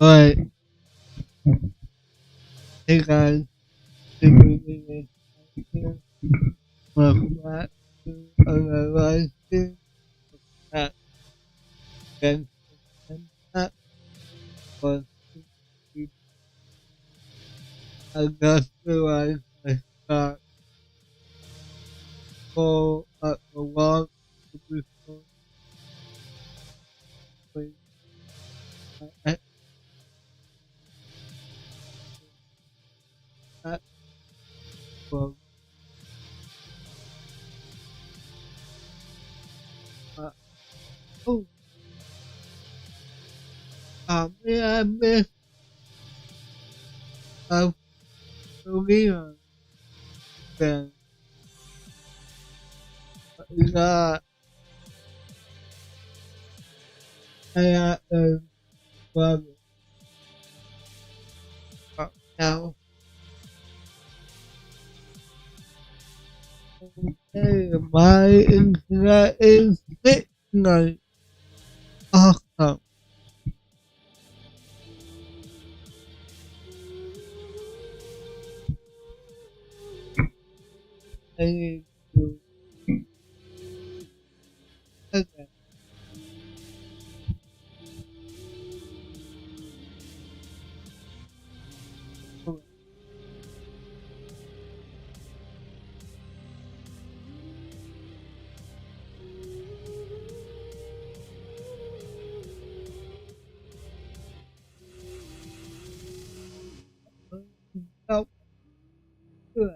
Alright, hey guys, this is here. Welcome back to another live stream at Genshin Impact for I just realized I start full at the log before we at for uh, oh yeah, I missed a Leon then got I got a brother now. Hey, my internet is like awesome. I need to okay. Oh, good.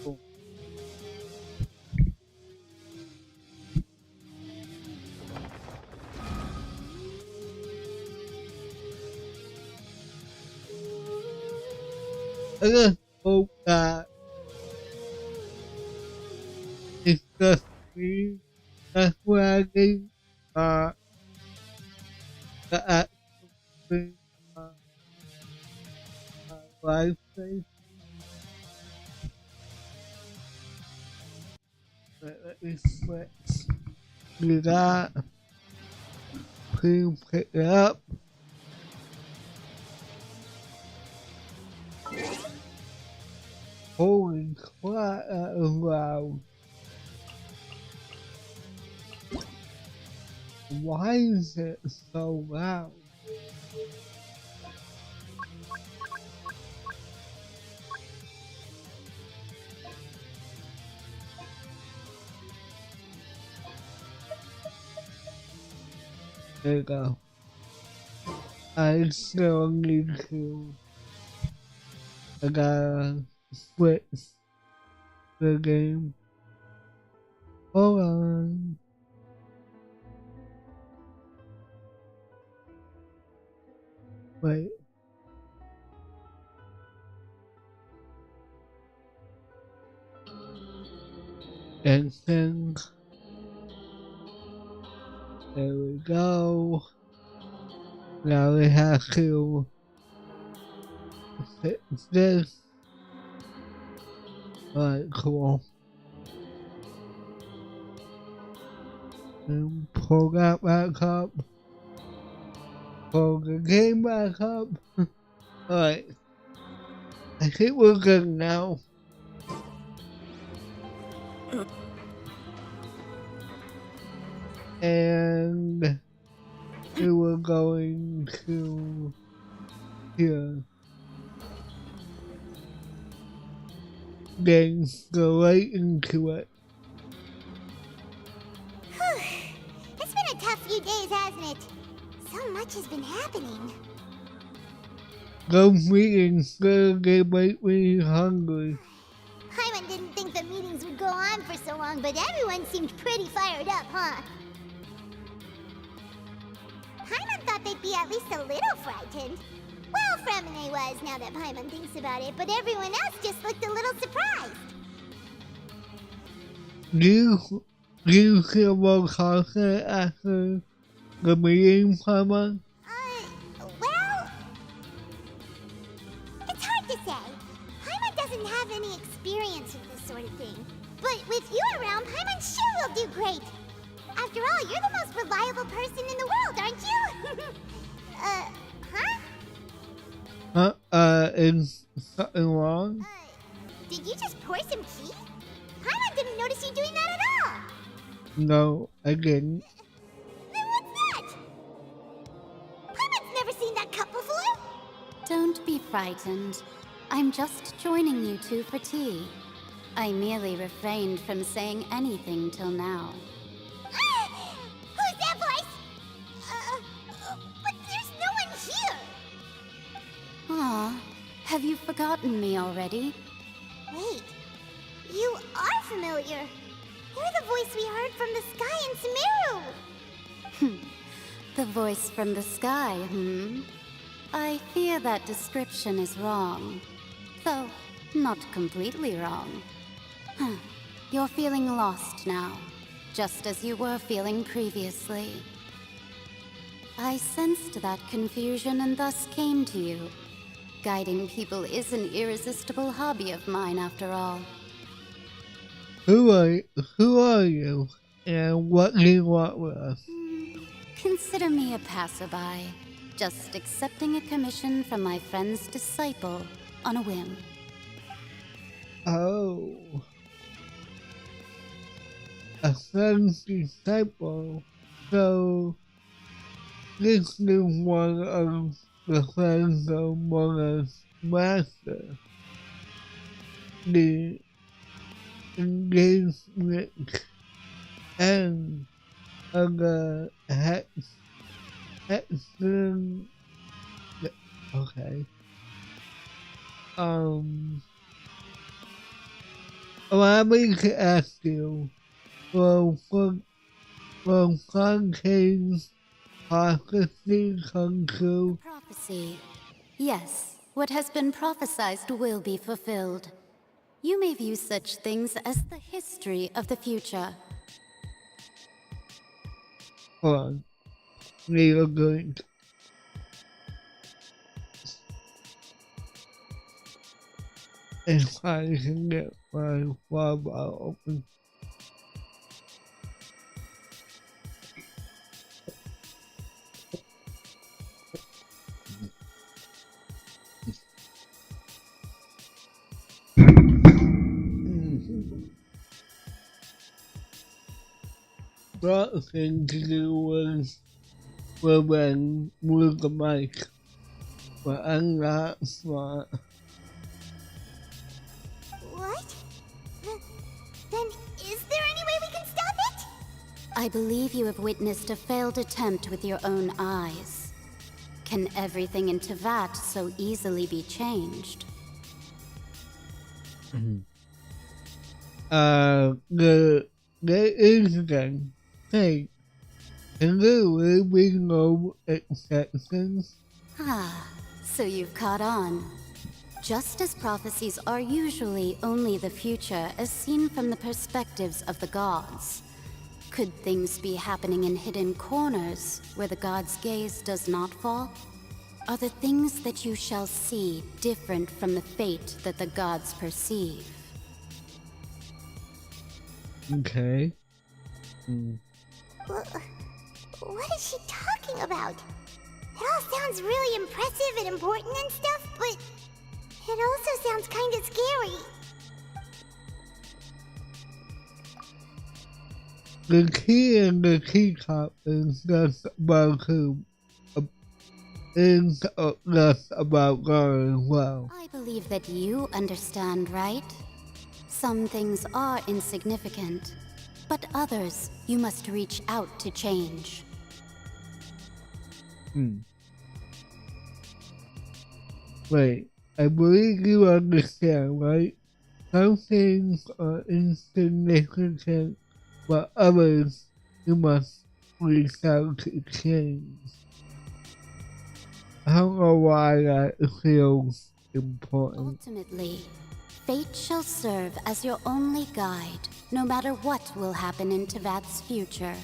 Cool. I just hope that it's just me. That's where I get uh, the actual uh, live stream. Let me switch to that. Please pick it up. Holy crap, that was loud. Why is it so loud? There you go. I still need to. I gotta switch the game. Hold on. Wait. And then there we go. Now we have to fix this. Alright, cool. And pull that back up. Pull the game back up. Alright. I think we're good now. And we were going to here. Then go right into it. It's been a tough few days, hasn't it? So much has been happening. Those meetings they make me hungry. Hyman didn't think the meetings would go on for so long, but everyone seemed pretty fired up, huh? Paimon thought they'd be at least a little frightened. Well, Fremine was, now that Paimon thinks about it, but everyone else just looked a little surprised. You reasonable concert after the meeting, Paimon? Well, it's hard to say. Paimon doesn't have any experience with this sort of thing. But with you around, Paimon sure will do great. After all, you're the most reliable person in the world, aren't you? Is something wrong? Did you just pour some tea? Paimon didn't notice you doing that at all. No, I didn't. Then what's that? Paimon's never seen that cup before. Don't be frightened. I'm just joining you two for tea. I merely refrained from saying anything till now. Who's that voice? But there's no one here. Aw, have you forgotten me already? Wait, you are familiar. You're the voice we heard from the sky in Sumeru. The voice from the sky, I fear that description is wrong. Though, not completely wrong. You're feeling lost now, just as you were feeling previously. I sensed that confusion and thus came to you. Guiding people is an irresistible hobby of mine, after all. Who are you? And what do you want with us? Consider me a passerby, just accepting a commission from my friend's disciple on a whim. Oh. A friend's disciple. So, this is one of the friends of Mona's master. The engagement and of the Hexen. Okay. Allow me to ask you, will Fontaine's prophecy come true? Prophecy. Yes, what has been prophesied will be fulfilled. You may view such things as the history of the future. Hold on. We are going to... If I can get my web open. What thing to do with when move the mic, but I'm not smart. What? Then is there any way we can stop it? I believe you have witnessed a failed attempt with your own eyes. Can everything in Teyvat so easily be changed? The incident. Hey, and there will be no exceptions. So you've caught on. Just as prophecies are usually only the future as seen from the perspectives of the gods, could things be happening in hidden corners where the gods' gaze does not fall? Are the things that you shall see different from the fate that the gods perceive? Okay. What is she talking about? It all sounds really impressive and important and stuff, but it also sounds kind of scary. The key in the teacup is just about God as well. I believe that you understand, right? Some things are insignificant, but others you must reach out to change. Wait, I believe you understand, right? Some things are insignificant, but others you must reach out to change. I don't know why that feels important. Ultimately, Fate shall serve as your only guide, no matter what will happen in Teyvat's future.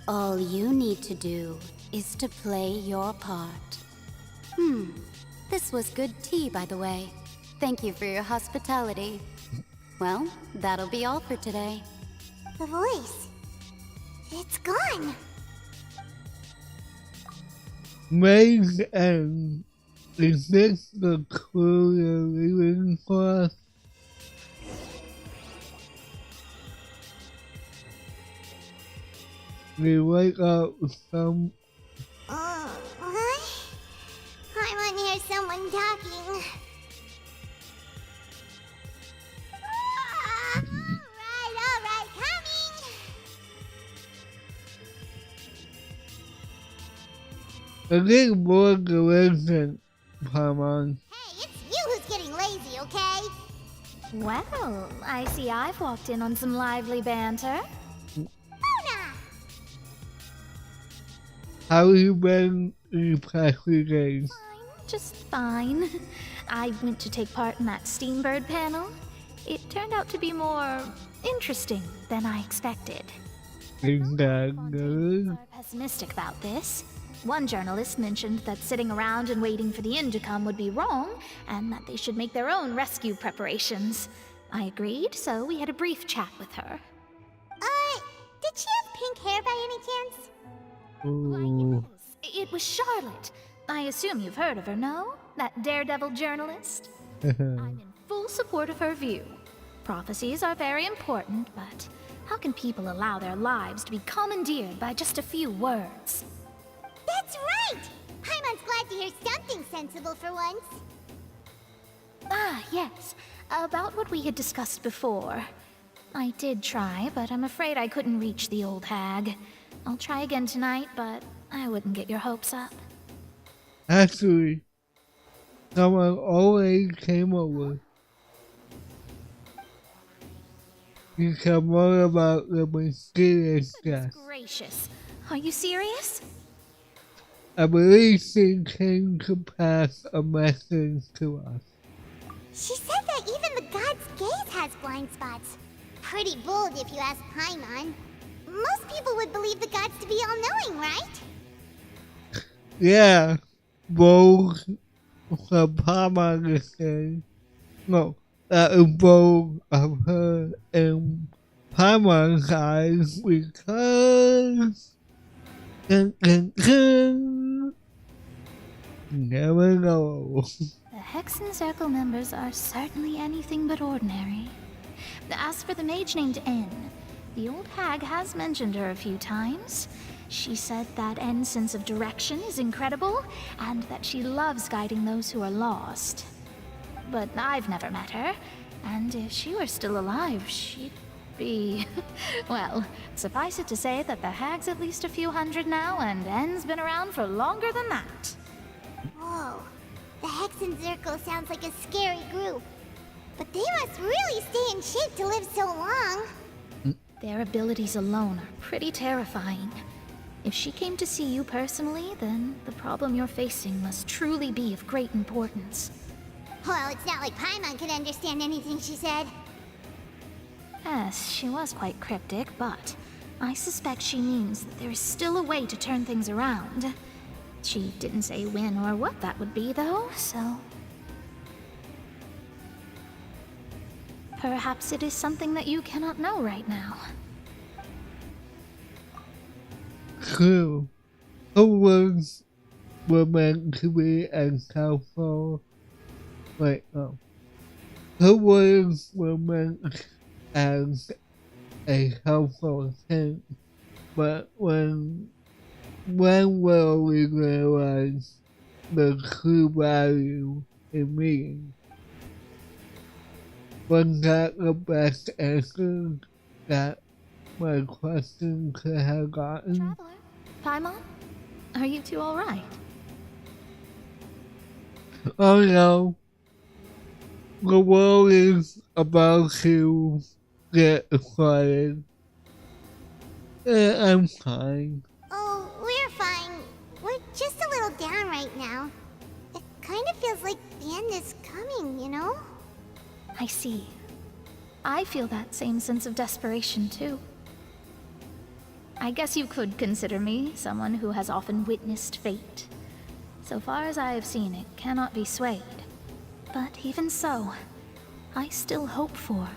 All you need to do is to play your part. This was good tea, by the way. Thank you for your hospitality. Well, that'll be all for today. The voice. It's gone. Maze end. Is this the clue you're leaving for us? We wake up with some. What? I want to hear someone talking. All right, coming. I think more delicious, Paimon. Hey, it's you who's getting lazy, okay? Well, I see I've walked in on some lively banter. Luna! How you been in the past few days? Fine, just fine. I went to take part in that Steambird panel. It turned out to be more interesting than I expected. Is that good? Are pessimistic about this. One journalist mentioned that sitting around and waiting for the end to come would be wrong, and that they should make their own rescue preparations. I agreed, so we had a brief chat with her. Did she have pink hair by any chance? Ooh. It was Charlotte. I assume you've heard of her, no? That daredevil journalist? I'm in full support of her view. Prophecies are very important, but how can people allow their lives to be commandeered by just a few words? That's right! Paimon's glad to hear something sensible for once. Ah, yes. About what we had discussed before. I did try, but I'm afraid I couldn't reach the old hag. I'll try again tonight, but I wouldn't get your hopes up. Actually, someone already came over. You can more about the mysterious guest. Gracious. Are you serious? I believe she came to pass a message to us. She said that even the god's gaze has blind spots. Pretty bold if you ask Paimon. Most people would believe the gods to be all-knowing, right? Yeah, both for Paimon to say. No, that is both of her and Paimon's eyes because. Never know. The Hexen Circle members are certainly anything but ordinary. As for the mage named N, the old hag has mentioned her a few times. She said that N's sense of direction is incredible, and that she loves guiding those who are lost. But I've never met her, and if she were still alive, she'd be... well, suffice it to say that the hag's at least a few hundred now, and N's been around for longer than that. Whoa. The Hexen Circle sounds like a scary group. But they must really stay in shape to live so long. Their abilities alone are pretty terrifying. If she came to see you personally, then the problem you're facing must truly be of great importance. Well, it's not like Paimon could understand anything she said. Yes, she was quite cryptic, but I suspect she means that there is still a way to turn things around. She didn't say when or what that would be, though, so... perhaps it is something that you cannot know right now. True. Her words were meant to be as helpful. Wait, no. Her words were meant as a helpful hint, but when will we realize the true value in meaning? Was that the best answer that my question could have gotten? Traveler? Paimon? Are you two alright? Oh no. The world is about to get flooded. I'm fine. Oh, we're fine. We're just a little down right now. It kind of feels like the end is coming, you know? I see. I feel that same sense of desperation, too. I guess you could consider me someone who has often witnessed fate. So far as I have seen, it cannot be swayed. But even so, I still hope for,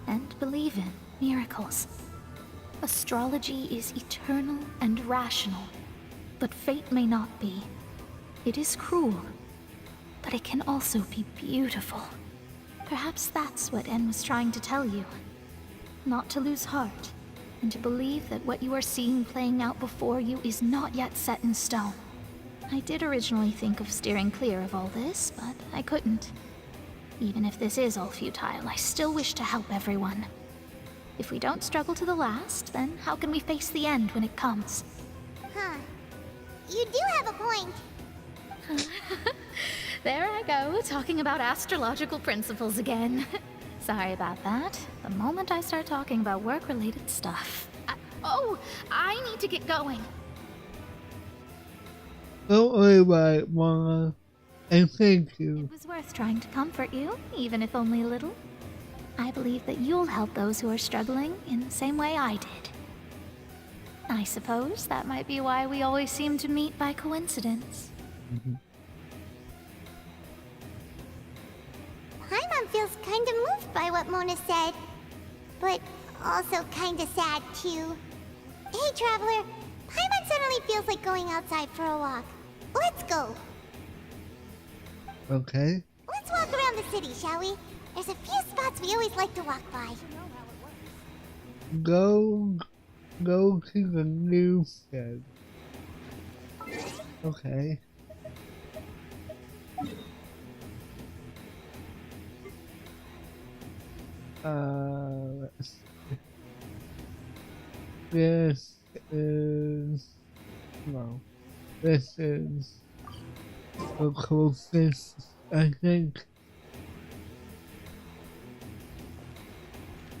and believe in, miracles. Astrology is eternal and rational, but fate may not be. It is cruel, but it can also be beautiful. Perhaps that's what En was trying to tell you. Not to lose heart, and to believe that what you are seeing playing out before you is not yet set in stone. I did originally think of steering clear of all this, but I couldn't. Even if this is all futile, I still wish to help everyone. If we don't struggle to the last, then how can we face the end when it comes? Huh. You do have a point. There I go, talking about astrological principles again. Sorry about that. The moment I start talking about work-related stuff. I need to get going. Don't worry about it, Mama. And thank you. It was worth trying to comfort you, even if only a little. I believe that you'll help those who are struggling in the same way I did. I suppose that might be why we always seem to meet by coincidence. Paimon feels kinda moved by what Mona said, but also kinda sad too. Hey, Traveler, Paimon suddenly feels like going outside for a walk. Let's go. Okay. Let's walk around the city, shall we? There's a few spots we always like to walk by. Go to the newsstand. Okay. Let's see. This is no. This is the closest, I think.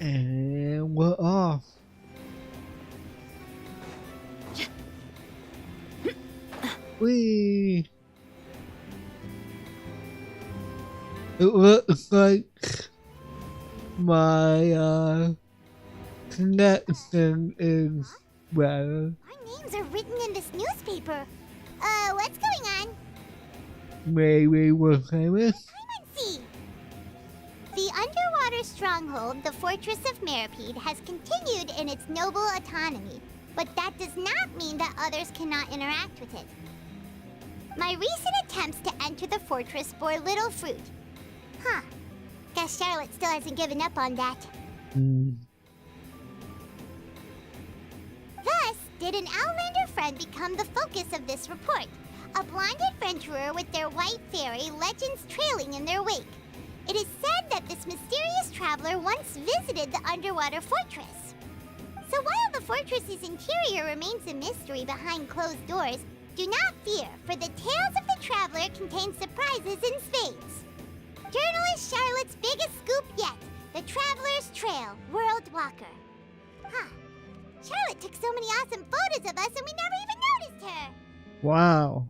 And we're off. Whee! It looks like my connection is better. Our names are written in this newspaper. What's going on? Maybe we're famous. Paimon see. The underwater stronghold, the Fortress of Meripede, has continued in its noble autonomy, but that does not mean that others cannot interact with it. My recent attempts to enter the fortress bore little fruit. Huh. Guess Charlotte still hasn't given up on that. Thus, did an Outlander friend become the focus of this report? A blind adventurer with their white fairy, legends trailing in their wake. It is said that this mysterious traveler once visited the underwater fortress. So while the fortress's interior remains a mystery behind closed doors, do not fear, for the tales of the traveler contain surprises in spades. Journalist Charlotte's biggest scoop yet, the Traveler's Trail, World Walker. Huh. Charlotte took so many awesome photos of us and we never even noticed her. Wow.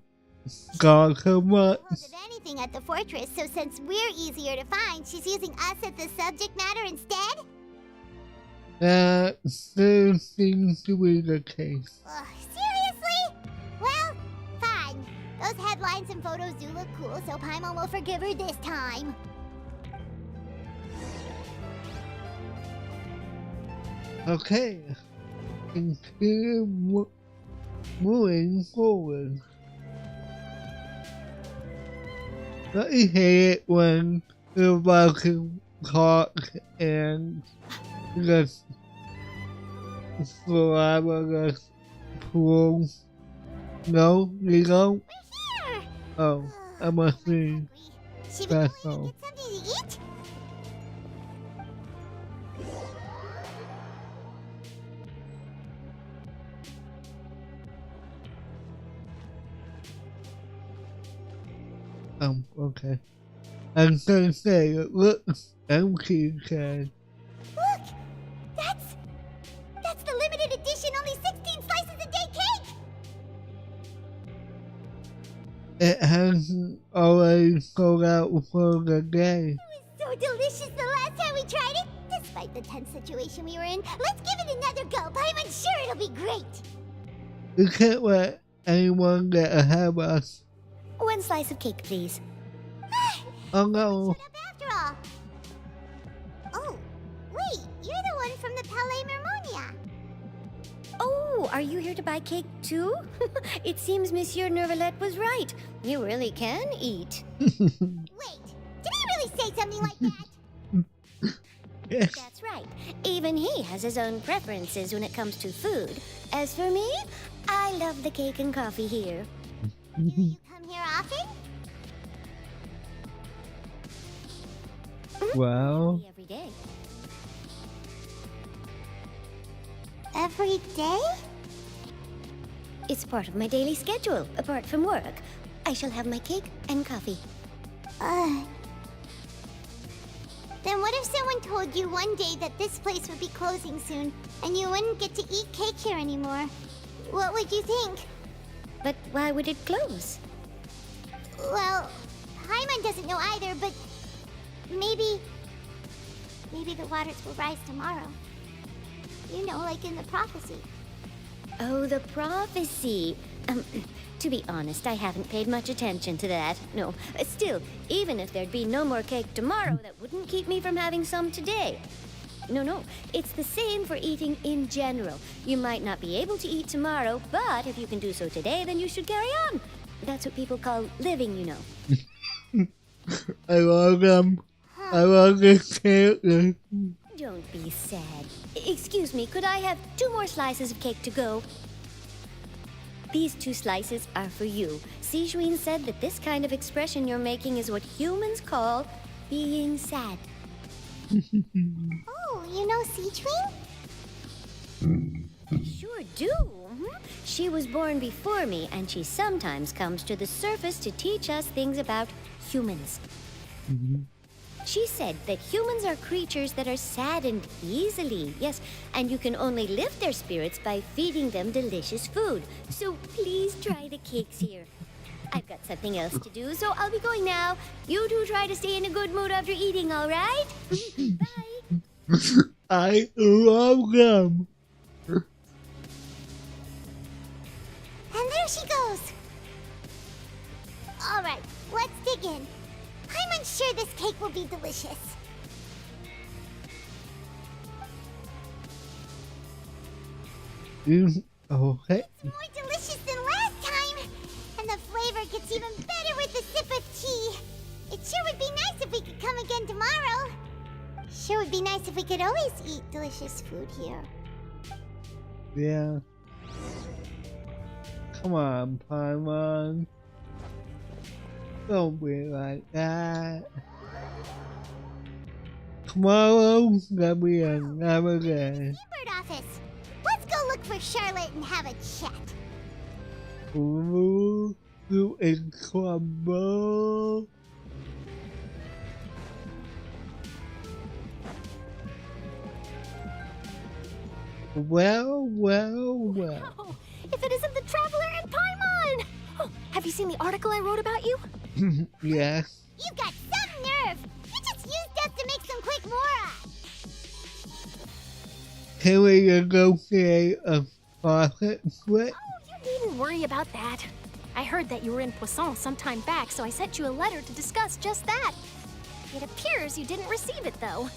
God, so much. Hold of anything at the fortress, so since we're easier to find, she's using us as the subject matter instead? That still seems to be the case. Seriously? Well, fine. Those headlines and photos do look cool, so Paimon will forgive her this time. Okay. Continue moving forward. I hate it when you're about to talk and just forever just pull. No, you don't? We're here! Oh, I must be. Should we go in That's and all. get something to eat? Okay. I'm gonna say it looks empty, Chad. Look! That's the limited edition only 16 slices a day cake! It hasn't always sold out for the day. So delicious the last time we tried it. Despite the tense situation we were in, let's give it another go. I'm sure it'll be great. We can't let anyone get ahead of us. 1 slice of cake, please. Oh no. Shut up after all. Oh, wait, you're the one from the Palais Mermonia. Oh, are you here to buy cake too? It seems Monsieur Nervalette was right. You really can eat. Wait, did he really say something like that? Yes. That's right. Even he has his own preferences when it comes to food. As for me, I love the cake and coffee here. Do you come here often? Well, Every day. Every day? It's part of my daily schedule, apart from work. I shall have my cake and coffee. Then what if someone told you one day that this place would be closing soon, and you wouldn't get to eat cake here anymore? What would you think? But why would it close? Well, Hyman doesn't know either, but maybe the waters will rise tomorrow. You know, like in the prophecy. Oh, the prophecy. To be honest, I haven't paid much attention to that. No, still, even if there'd be no more cake tomorrow, that wouldn't keep me from having some today. No, it's the same for eating in general. You might not be able to eat tomorrow, but if you can do so today, then you should carry on. That's what people call living, you know. I love them. I love this character. Don't be sad. Excuse me, could I have 2 more slices of cake to go? These 2 slices are for you. Sijuin said that this kind of expression you're making is what humans call being sad. Oh, you know Sichuin? Sure do. She was born before me, and she sometimes comes to the surface to teach us things about humans. She said that humans are creatures that are saddened easily, yes, and you can only lift their spirits by feeding them delicious food. So please try the cakes here. I've got something else to do, so I'll be going now. You two try to stay in a good mood after eating, all right? Bye. I love them. And there she goes. All right, let's dig in. I'm unsure this cake will be delicious. Okay. It's more delicious than last time. And the flavor gets even better with a sip of tea. It sure would be nice if we could come again tomorrow. Sure would be nice if we could always eat delicious food here. Yeah. Come on, Paimon. Don't be like that. Tomorrow's gonna be another day. Bird office. Let's go look for Charlotte and have a chat. Ooh, you in trouble. Well. Oh, if it isn't the Traveler and Paimon! Oh, have you seen the article I wrote about you? Yes. You got some nerve. You just used us to make some quick mora. Can we negotiate a profit split? Oh, you needn't worry about that. I heard that you were in Poisson some time back, so I sent you a letter to discuss just that. It appears you didn't receive it, though.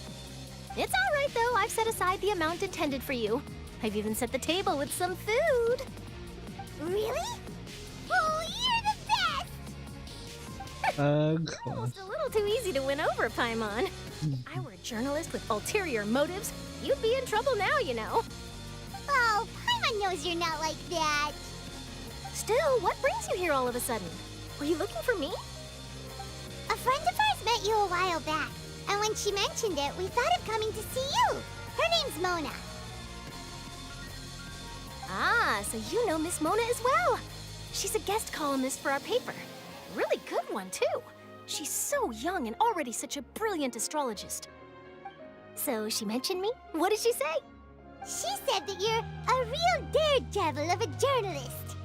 It's all right, though. I've set aside the amount intended for you. I've even set the table with some food. Really? Oh, you're the best! Almost a little too easy to win over, Paimon. If I were a journalist with ulterior motives, you'd be in trouble now, you know. Oh, Paimon knows you're not like that. Still, what brings you here all of a sudden? Were you looking for me? A friend of ours met you a while back, and when she mentioned it, we thought of coming to see you. Her name's Mona. Ah, so you know Miss Mona as well. She's a guest columnist for our paper. Really good one, too. She's so young and already such a brilliant astrologist. So she mentioned me? What did she say? She said that you're a real daredevil of a journalist.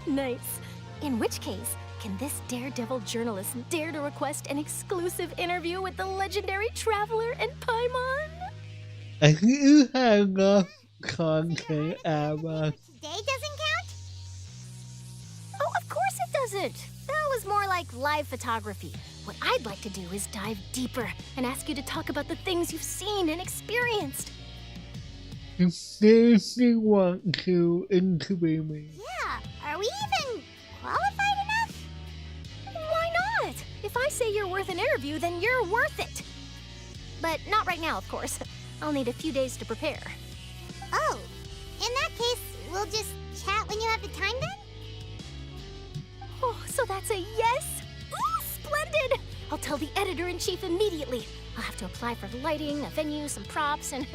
Nice. In which case, can this daredevil journalist dare to request an exclusive interview with the legendary traveler and Paimon? I think you have enough content, Emma. Today doesn't count? Oh, of course it doesn't. That was more like live photography. What I'd like to do is dive deeper and ask you to talk about the things you've seen and experienced. You seriously want to interview me? Yeah, are we even qualified enough? Why not? If I say you're worth an interview, then you're worth it. But not right now, of course. I'll need a few days to prepare. Oh, in that case, we'll just chat when you have the time then? Oh, so that's a yes? Ooh, splendid! I'll tell the editor-in-chief immediately. I'll have to apply for lighting, a venue, some props, and...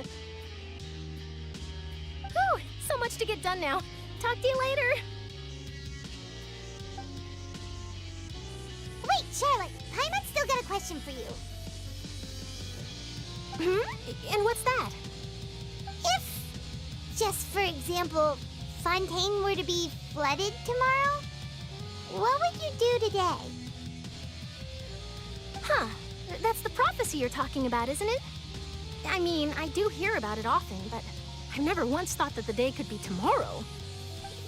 Whew, so much to get done now. Talk to you later. Wait, Charlotte, Paimon's still got a question for you. And what's that? If, just for example, Fontaine were to be flooded tomorrow, what would you do today? Huh, that's the prophecy you're talking about, isn't it? I mean, I do hear about it often, but I've never once thought that the day could be tomorrow.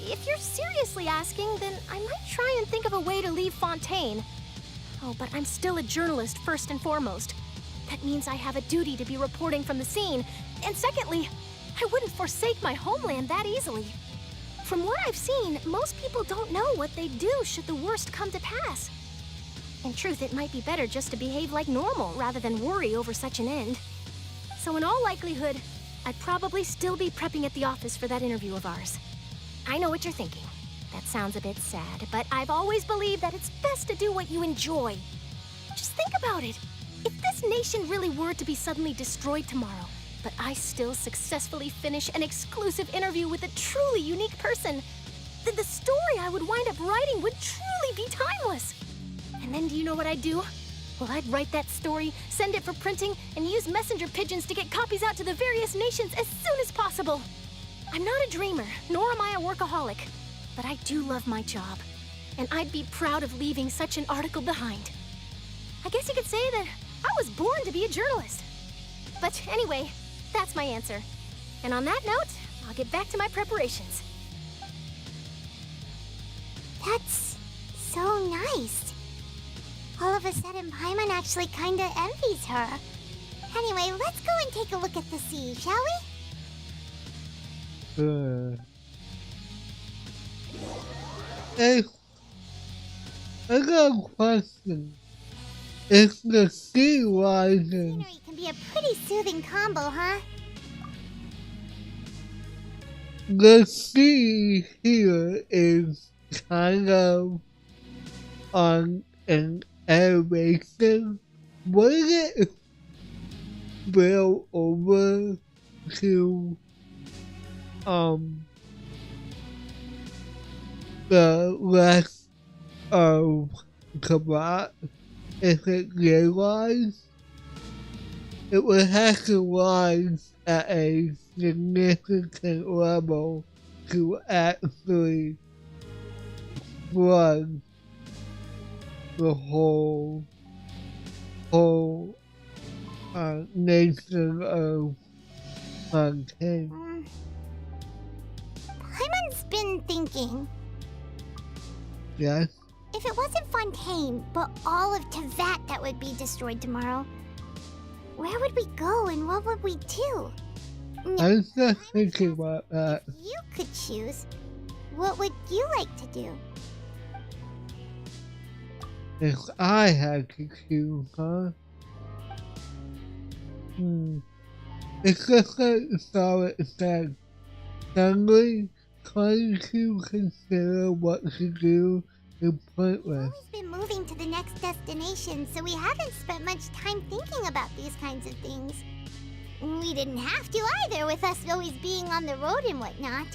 If you're seriously asking, then I might try and think of a way to leave Fontaine. Oh, but I'm still a journalist first and foremost. That means I have a duty to be reporting from the scene. And secondly, I wouldn't forsake my homeland that easily. From what I've seen, most people don't know what they'd do should the worst come to pass. In truth, it might be better just to behave like normal rather than worry over such an end. So in all likelihood, I'd probably still be prepping at the office for that interview of ours. I know what you're thinking. That sounds a bit sad, but I've always believed that it's best to do what you enjoy. Just think about it. If this nation really were to be suddenly destroyed tomorrow, but I still successfully finish an exclusive interview with a truly unique person, then the story I would wind up writing would truly be timeless. And then do you know what I'd do? Well, I'd write that story, send it for printing, and use messenger pigeons to get copies out to the various nations as soon as possible. I'm not a dreamer, nor am I a workaholic, but I do love my job, and I'd be proud of leaving such an article behind. I guess you could say that I was born to be a journalist. But anyway, that's my answer. And on that note, I'll get back to my preparations. That's so nice. All of a sudden, Paimon actually kinda envies her. Anyway, let's go and take a look at the sea, shall we? Hey, I got a question. If the sea rises, Scenery can be a pretty soothing combo, huh? the sea here is kind of on an elevation. Would it spill over to the rest of Kabat? If it realized, it would have to rise at a significant level to actually flood the whole nation of Fontaine. Paimon's been thinking, Yes? if it wasn't Fontaine, but all of Tevat that would be destroyed tomorrow, where would we go and what would we do? I was just thinking about that. If you could choose, what would you like to do? If I had to choose, huh? It's just like Charlotte said. Suddenly, trying to consider what to do is pointless. We've been moving to the next destination, so we haven't spent much time thinking about these kinds of things. We didn't have to either, with us always being on the road and whatnot.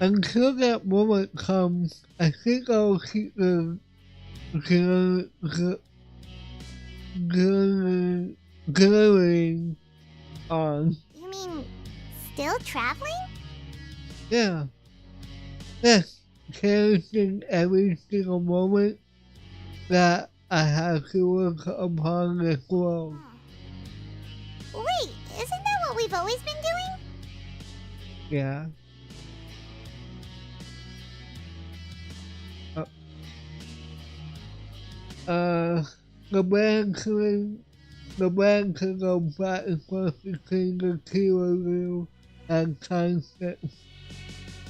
Until that moment comes, I think I'll keep the glittering on. You mean, still traveling? Yeah, Yes, cherishing every single moment that I have to work upon this world. Wait, isn't that what we've always been doing? Yeah. The band can go back and forth between the keyboard wheel and concept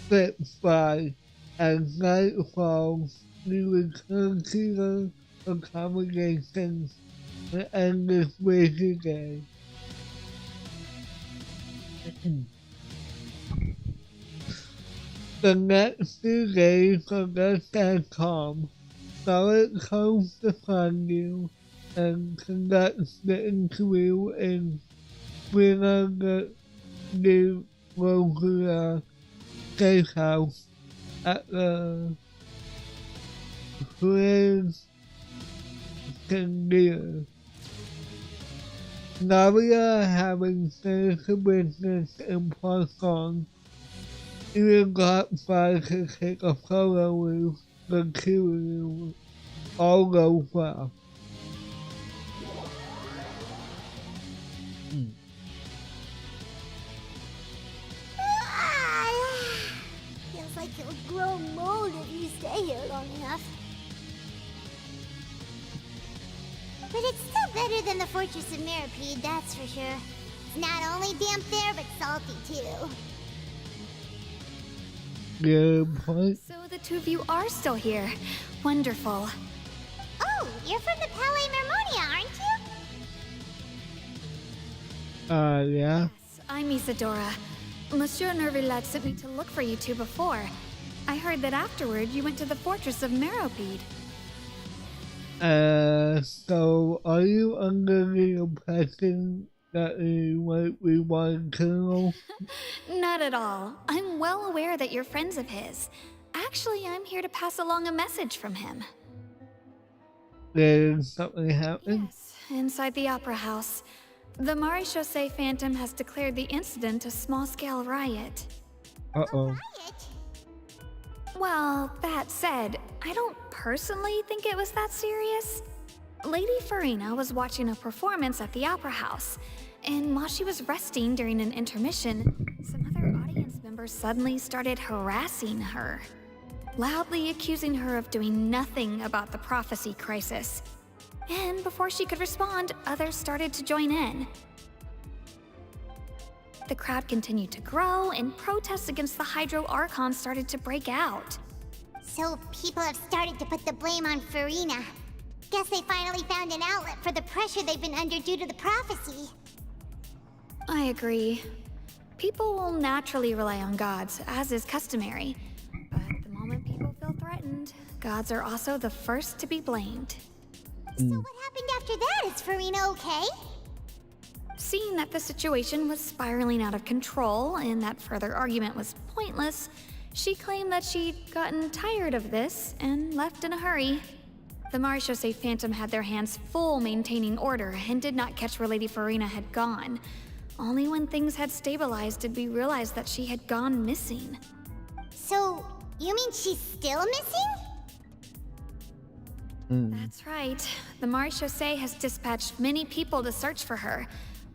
flip by as night falls. We return to the accommodations and end this busy day. The next few days are less than calm. Charlotte comes to find you and conducts the interview in Villa de Rosula safe house at the Friends Candia. Nadia, having finished her business in Poisson, even got by to take a photo with the crew. All goes well. Feels like you'll grow mold if you stay here long enough. But it's still better than the Fortress of Mirapede, that's for sure. It's not only damp there, but salty too. Good point. So the two of you are still here. Wonderful. Oh, you're from the Palais Mermonia, aren't you? Yeah. Yes, I'm Isadora. Monsieur Nervillet sent me to look for you two before. I heard that afterward you went to the Fortress of Meropide. So are you under the impression that you might be one colonel? Not at all. I'm well aware that you're friends of his. Actually, I'm here to pass along a message from him. Did something happen? Yes, inside the Opera House. The Maréchaussée Phantom has declared the incident a small-scale riot. Uh-oh. Riot? Well, that said, I don't personally think it was that serious. Lady Farina was watching a performance at the Opera House, and while she was resting during an intermission, some other audience members suddenly started harassing her, loudly accusing her of doing nothing about the prophecy crisis. And before she could respond, others started to join in. The crowd continued to grow, and protests against the Hydro Archon started to break out. So people have started to put the blame on Farina. Guess they finally found an outlet for the pressure they've been under due to the prophecy. I agree. People will naturally rely on gods, as is customary. But the moment people feel threatened, gods are also the first to be blamed. So what happened after that? Is Farina okay? Seeing that the situation was spiraling out of control and that further argument was pointless, she claimed that she'd gotten tired of this and left in a hurry. The Maréchaussée Phantom had their hands full maintaining order and did not catch where Lady Farina had gone. Only when things had stabilized did we realize that she had gone missing. So, you mean she's still missing? That's right. The Maréchaussée has dispatched many people to search for her,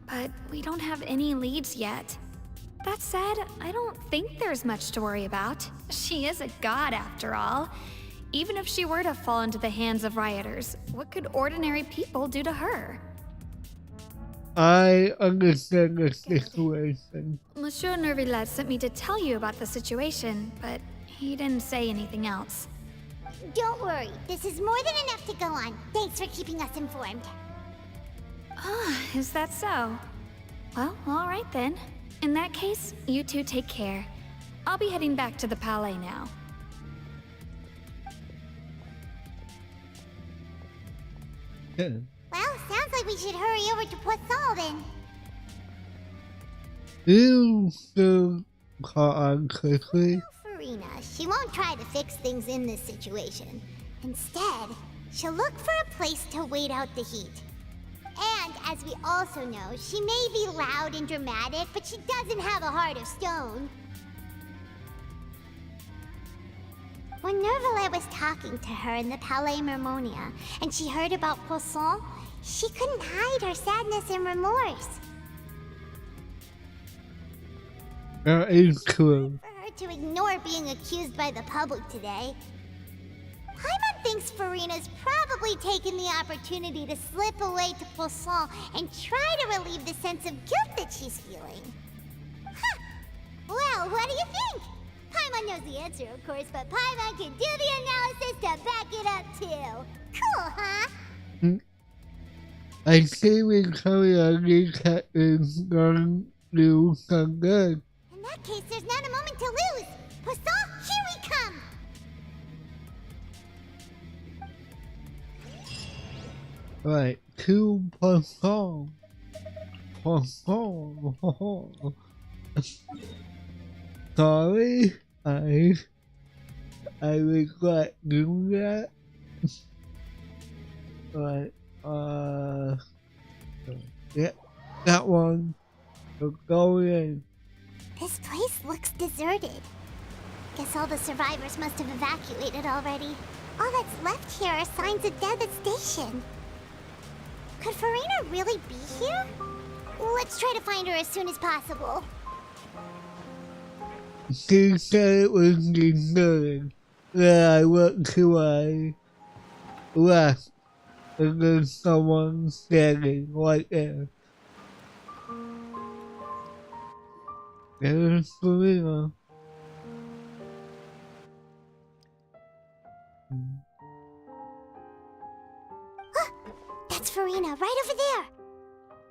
but we don't have any leads yet. That said, I don't think there's much to worry about. She is a god after all. Even if she were to fall into the hands of rioters, what could ordinary people do to her? I understand the situation. Monsieur Nervillet sent me to tell you about the situation, but he didn't say anything else. Don't worry, this is more than enough to go on. Thanks for keeping us informed. Ah, is that so? Well, all right then. In that case, you two take care. I'll be heading back to the Palais now. Well, sounds like we should hurry over to Poisson then. You still caught on quickly. Farina, she won't try to fix things in this situation. Instead, she'll look for a place to wait out the heat. And as we also know, she may be loud and dramatic, but she doesn't have a heart of stone. When Nervalet was talking to her in the Palais Mermonia, and she heard about Poisson, she couldn't hide her sadness and remorse. That is true. For her to ignore being accused by the public today. Paimon thinks Farina's probably taken the opportunity to slip away to Poisson and try to relieve the sense of guilt that she's feeling. Huh. Well, what do you think? Paimon knows the answer, of course, but Paimon can do the analysis to back it up, too. Cool, huh? I see we carry on recap is going to do some good. In that case, there's not a moment to lose. Poisson, here we come! Right, to Poisson. Poisson. Sorry, I regret doing that. Right, yeah, that one. We're going. This place looks deserted. Guess all the survivors must have evacuated already. All that's left here are signs of death at station. Could Farina really be here? Let's try to find her as soon as possible. She said it was deserted. Then I went to a left, and there's someone standing right there. There's Farina. That's Farina, right over there.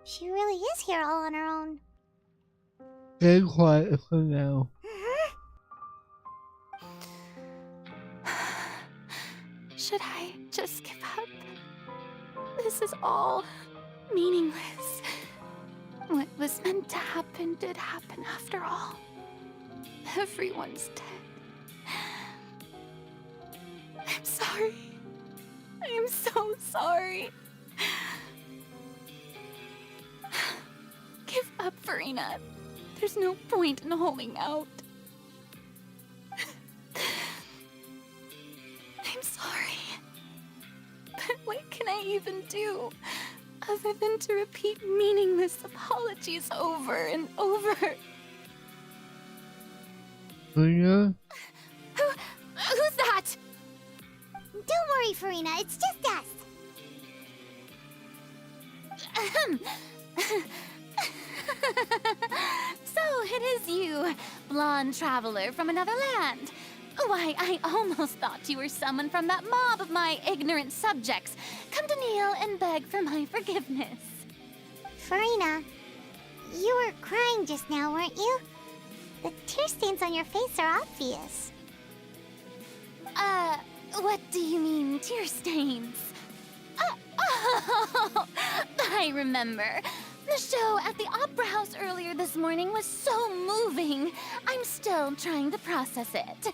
She really is here all on her own. Stay quiet for now. Should I just give up? This is all meaningless. What was meant to happen did happen after all. Everyone's dead. I'm sorry. I am so sorry. Give up, Farina. There's no point in holding out. I'm sorry. But what can I even do other than to repeat meaningless apologies over and over? Farina? Who's that? Don't worry, Farina, it's just us. So it is you, blonde traveler from another land. Why, I almost thought you were someone from that mob of my ignorant subjects, come to kneel and beg for my forgiveness. Farina, you were crying just now, weren't you? The tear stains on your face are obvious. What do you mean, tear stains? Oh, I remember. The show at the Opera House earlier this morning was so moving. I'm still trying to process it.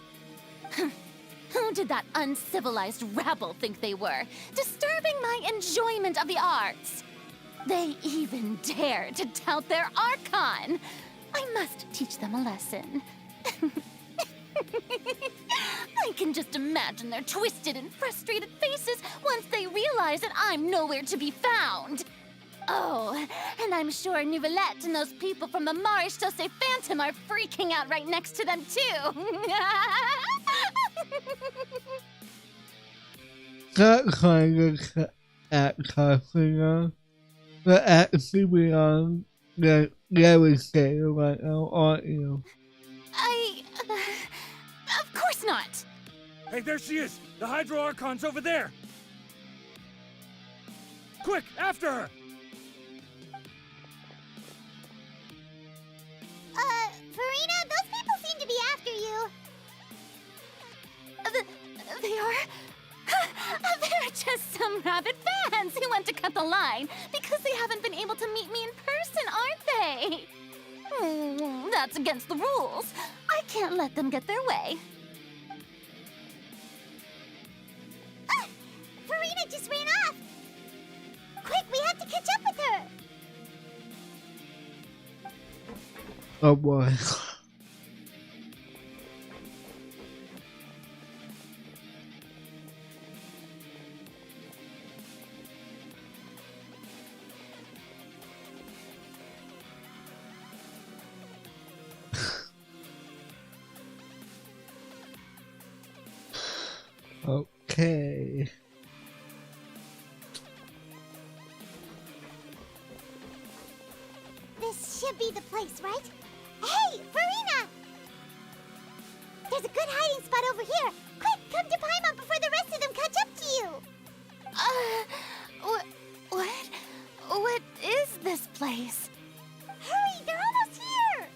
Who did that uncivilized rabble think they were, disturbing my enjoyment of the arts? They even dare to tout their Archon. I must teach them a lesson. I can just imagine their twisted and frustrated faces once they realize that I'm nowhere to be found. Oh, and I'm sure Nouvellette and those people from the Maréchaussée Phantom are freaking out right next to them, too. That kind of act, Farina. But actually, we are devastated right now, aren't you? Of course not. Hey, there she is! The Hydro Archon's over there! Quick, after her! Farina, those people seem to be after you. They are? They're just some rabid fans who want to cut the line because they haven't been able to meet me in person, aren't they? That's against the rules. I can't let them get their way. Farina just ran off. Quick, we have to catch up with her. Oh boy. Okay. This should be the place, right? Hey, Farina! There's a good hiding spot over here. Quick, come to Paimon before the rest of them catch up to you. What is this place? Hurry, they're almost here.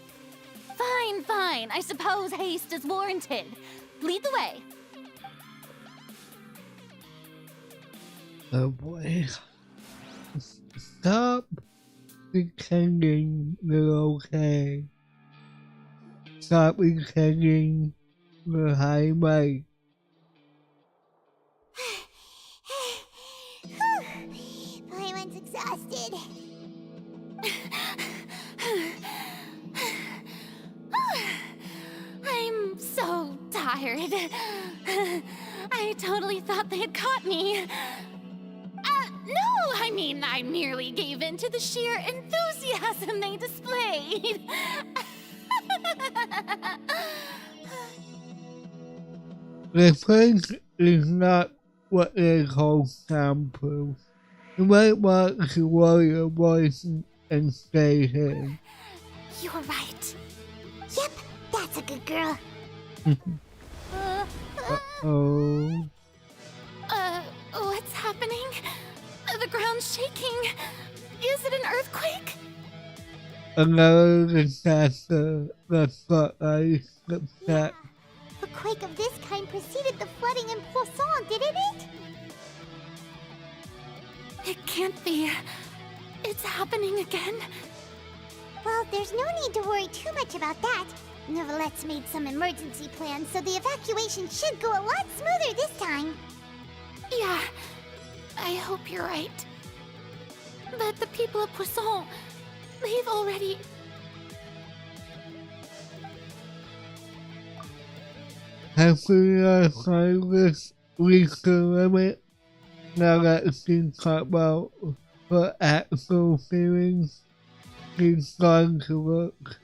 Fine. I suppose haste is warranted. Lead the way. Oh boy. Stop pretending you're okay. Stop pretending you're highway. Paimon's exhausted. I'm so tired. I totally thought they had caught me. No, I mean, I merely gave in to the sheer enthusiasm they displayed. The place is not what they call soundproof. You might want to lower your voice and stay here. You're right. Yep, that's a good girl. Oh. What's happening? The ground's shaking. Is it an earthquake? Another disaster. That's what I expect. A quake of this kind preceded the flooding in Poisson, didn't it? It can't be. It's happening again. Well, there's no need to worry too much about that. Neverlette's made some emergency plans, so the evacuation should go a lot smoother this time. Yeah, I hope you're right. But the people of Poisson, they've already... Have we find this reach the limit? Now let's talk about her actual feelings. She's going to look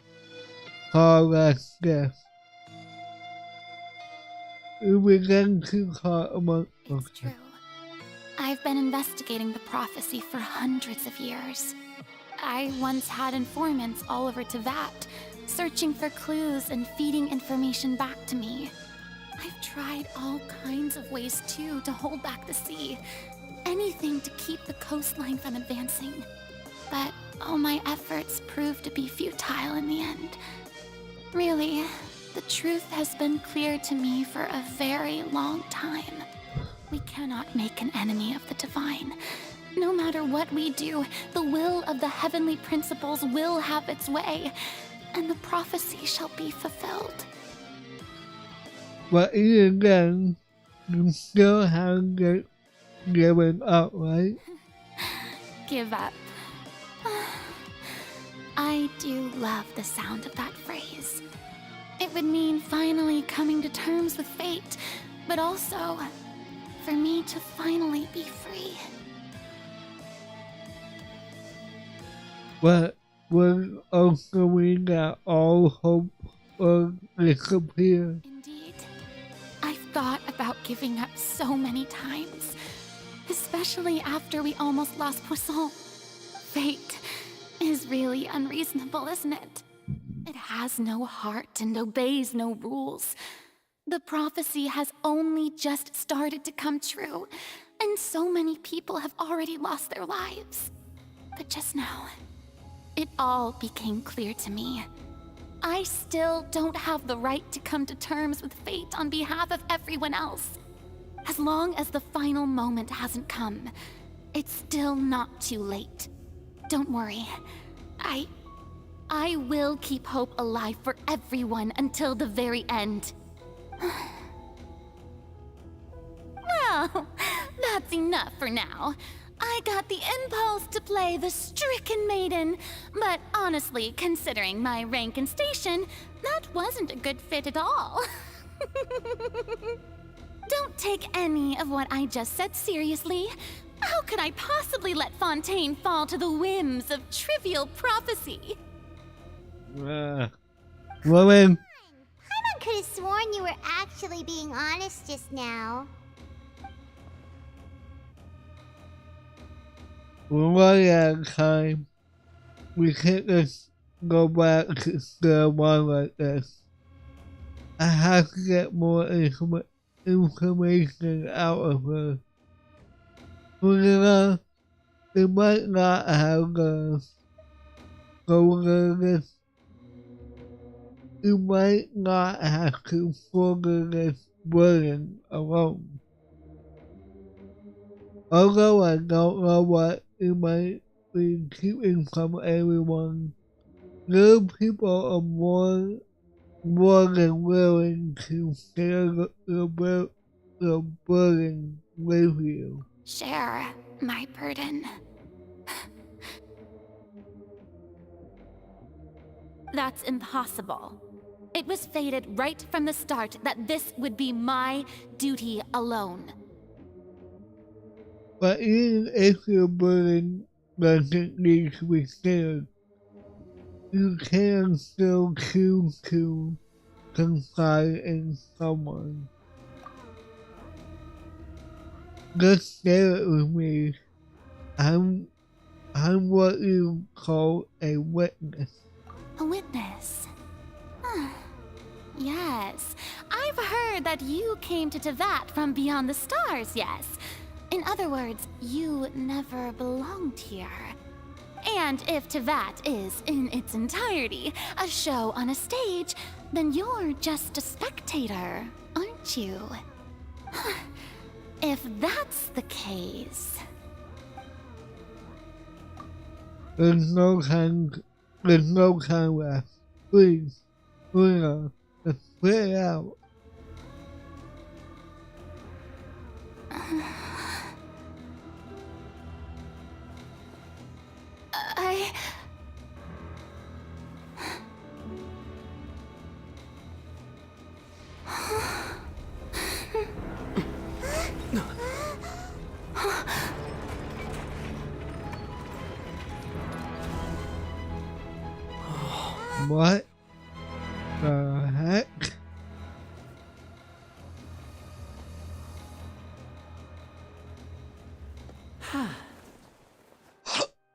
far less deaf. We begin to talk about... It's true. I've been investigating the prophecy for hundreds of years. I once had informants all over Teyvat, searching for clues and feeding information back to me. I've tried all kinds of ways, too, to hold back the sea. Anything to keep the coastline from advancing. But all my efforts proved to be futile in the end. Really, the truth has been clear to me for a very long time. We cannot make an enemy of the divine. No matter what we do, the will of the heavenly principles will have its way, and the prophecy shall be fulfilled. But even then, you still haven't given up, right? Give up. I do love the sound of that phrase. It would mean finally coming to terms with fate, but also for me to finally be free. But will also mean that all hope will disappear. Indeed. I've thought about giving up so many times, especially after we almost lost Poisson. Fate is really unreasonable, isn't it? It has no heart and obeys no rules. The prophecy has only just started to come true, and so many people have already lost their lives. But just now, it all became clear to me. I still don't have the right to come to terms with fate on behalf of everyone else. As long as the final moment hasn't come, it's still not too late. Don't worry. I will keep hope alive for everyone until the very end. Well, that's enough for now. I got the impulse to play the stricken maiden, but honestly, considering my rank and station, that wasn't a good fit at all. Don't take any of what I just said seriously. How could I possibly let Fontaine fall to the whims of trivial prophecy? Woman, Paimon could have sworn you were actually being honest just now. We're running out of time. We can't just go back to square one like this. I have to get more information out of her. We might not have this. You might not have to shoulder this burden alone. Although I don't know what you might be keeping from everyone, little people are more than willing to share the burden with you. Share my burden. That's impossible. It was fated right from the start that this would be my duty alone. But even if your burden doesn't need to be shared, you can still choose to confide in someone. Just share it with me. I'm what you call a witness. A witness? Yes. I've heard that you came to Tevat from beyond the stars, yes. In other words, you never belonged here. And if Tevat is, in its entirety, a show on a stage, then you're just a spectator, aren't you? If that's the case... There's no time left. Please, Luna, let's play it out. What the heck?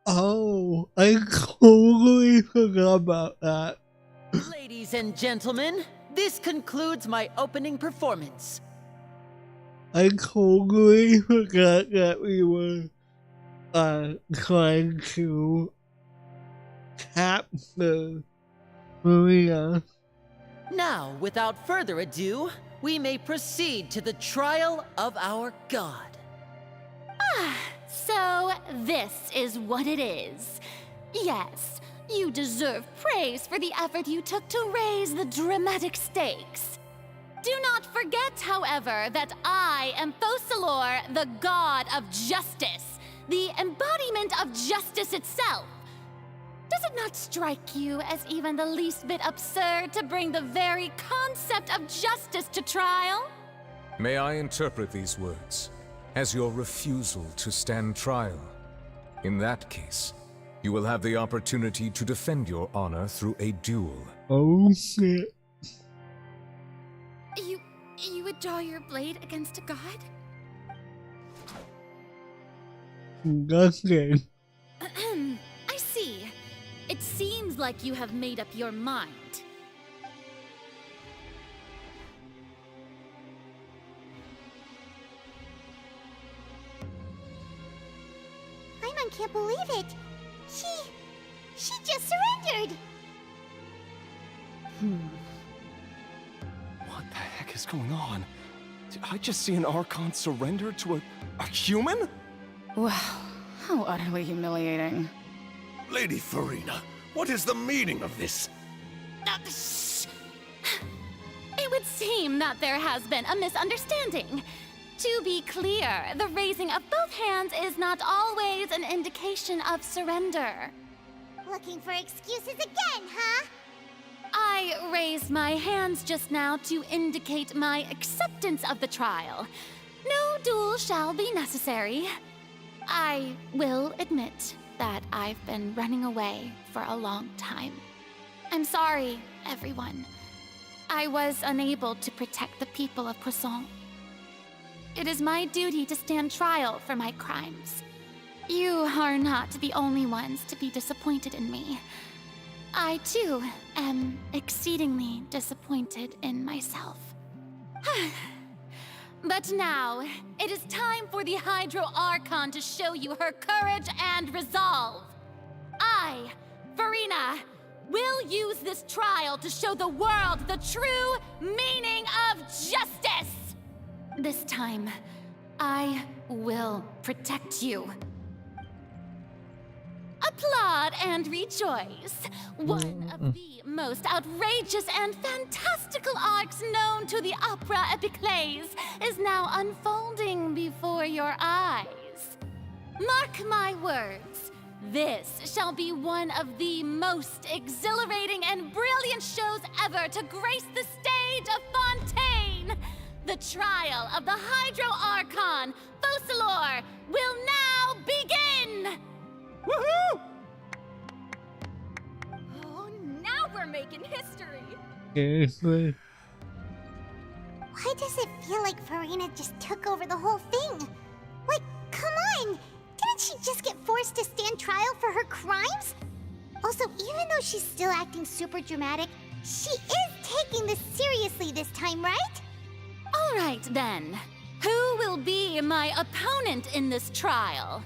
Oh, I totally forgot about that. Ladies and gentlemen, this concludes my opening performance. I totally forgot that we were trying to capture Maria. Now, without further ado, we may proceed to the trial of our god. So this is what it is. Yes, you deserve praise for the effort you took to raise the dramatic stakes. Do not forget, however, that I am Fosalor, the god of justice, the embodiment of justice itself. Does it not strike you as even the least bit absurd to bring the very concept of justice to trial? May I interpret these words as your refusal to stand trial? In that case, you will have the opportunity to defend your honor through a duel. Oh shit. You would draw your blade against a god? Disgusting. I see. It seems like you have made up your mind. Paimon can't believe it. She just surrendered. What the heck is going on? Did I just see an Archon surrender to a human? Wow, how utterly humiliating. Lady Farina, what is the meaning of this? It would seem that there has been a misunderstanding. To be clear, the raising of both hands is not always an indication of surrender. Looking for excuses again, huh? I raised my hands just now to indicate my acceptance of the trial. No duel shall be necessary. I will admit that I've been running away for a long time. I'm sorry, everyone. I was unable to protect the people of Poisson. It is my duty to stand trial for my crimes. you are not the only ones to be disappointed in me. I, too, am exceedingly disappointed in myself. But now, it is time for the Hydro Archon to show you her courage and resolve. I, Farina, will use this trial to show the world the true meaning of justice! This time, I will protect you. Applaud and rejoice! One of the most outrageous and fantastical arcs known to the opera epiclese is now unfolding before your eyes. Mark my words, this shall be one of the most exhilarating and brilliant shows ever to grace the stage of Fontaine! The trial of the Hydro Archon, Focalor, will now begin! Woohoo! Oh, now we're making history! Seriously? Why does it feel like Farina just took over the whole thing? Like, come on! Didn't she just get forced to stand trial for her crimes? Also, even though she's still acting super dramatic, she is taking this seriously this time, right? All right, then. Who will be my opponent in this trial?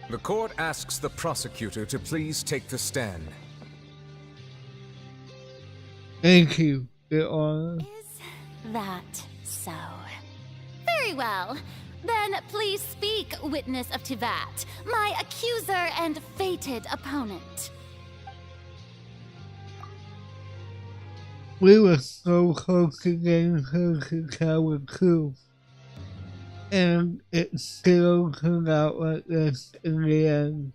The court asks the prosecutor to please take the stand. Thank you, Your Honor. Is that so? Very well. Then please speak, witness of Tivat, my accuser and fated opponent. We were so close to getting her to tell the truth. And it still turned out like this in the end.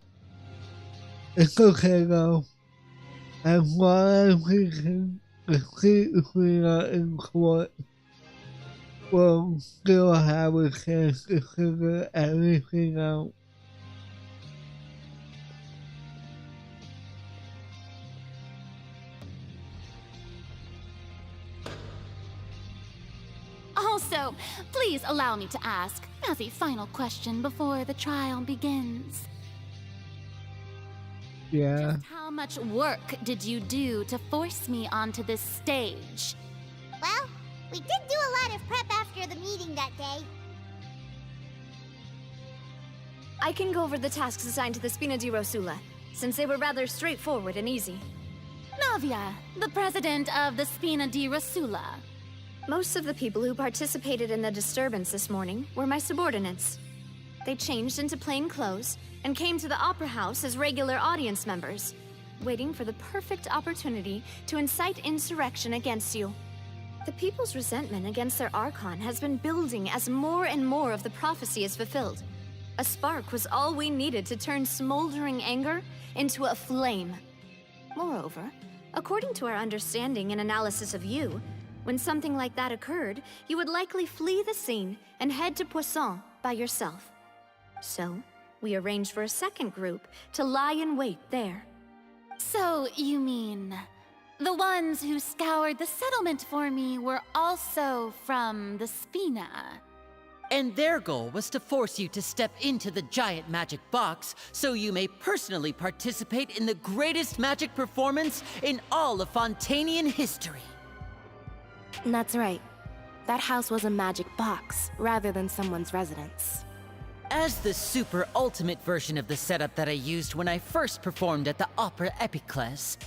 It's okay though. As long as we can defeat Farina in court, we'll still have a chance to figure everything out. Also, please allow me to ask, as a final question before the trial begins. Yeah. Just how much work did you do to force me onto this stage? Well, we did do a lot of prep after the meeting that day. I can go over the tasks assigned to the Spina di Rosula, since they were rather straightforward and easy. Navia, the president of the Spina di Rosula. Most of the people who participated in the disturbance this morning were my subordinates. They changed into plain clothes and came to the Opera House as regular audience members, waiting for the perfect opportunity to incite insurrection against you. The people's resentment against their Archon has been building as more and more of the prophecy is fulfilled. A spark was all we needed to turn smoldering anger into a flame. Moreover, according to our understanding and analysis of you, when something like that occurred, you would likely flee the scene and head to Poisson by yourself. So, we arranged for a second group to lie in wait there. So, you mean, the ones who scoured the settlement for me were also from the Spina? And their goal was to force you to step into the giant magic box so you may personally participate in the greatest magic performance in all of Fontanian history. That's right. That house was a magic box, rather than someone's residence. As the super ultimate version of the setup that I used when I first performed at the Opera Epiclese,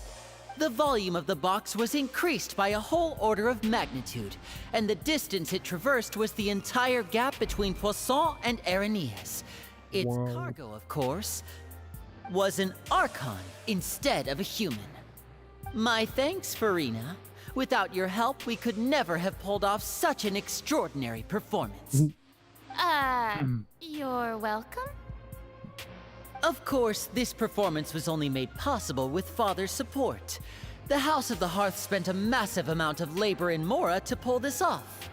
the volume of the box was increased by a whole order of magnitude, and the distance it traversed was the entire gap between Poisson and Araneas. Its cargo, of course, was an Archon instead of a human. My thanks, Farina. Without your help, we could never have pulled off such an extraordinary performance. You're welcome? Of course, this performance was only made possible with Father's support. The House of the Hearth spent a massive amount of labor in Mora to pull this off.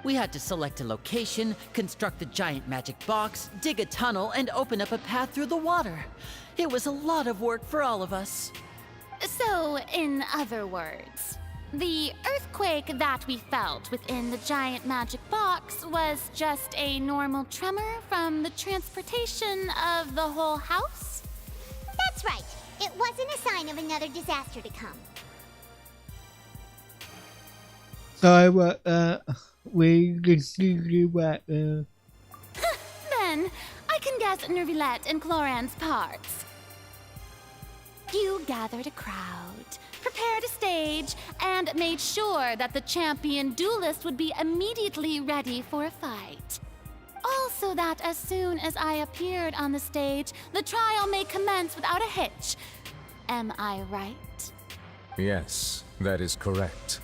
We had to select a location, construct the giant magic box, dig a tunnel, and open up a path through the water. It was a lot of work for all of us. So, in other words, The earthquake that we felt within the giant magic box was just a normal tremor from the transportation of the whole house? That's right. It wasn't a sign of another disaster to come. Sorry about that. We can see you back there. Then, I can guess Nervilette and Cloran's parts. You gathered a crowd, prepared a stage, and made sure that the champion duelist would be immediately ready for a fight. Also that as soon as I appeared on the stage, the trial may commence without a hitch. Am I right? Yes, that is correct.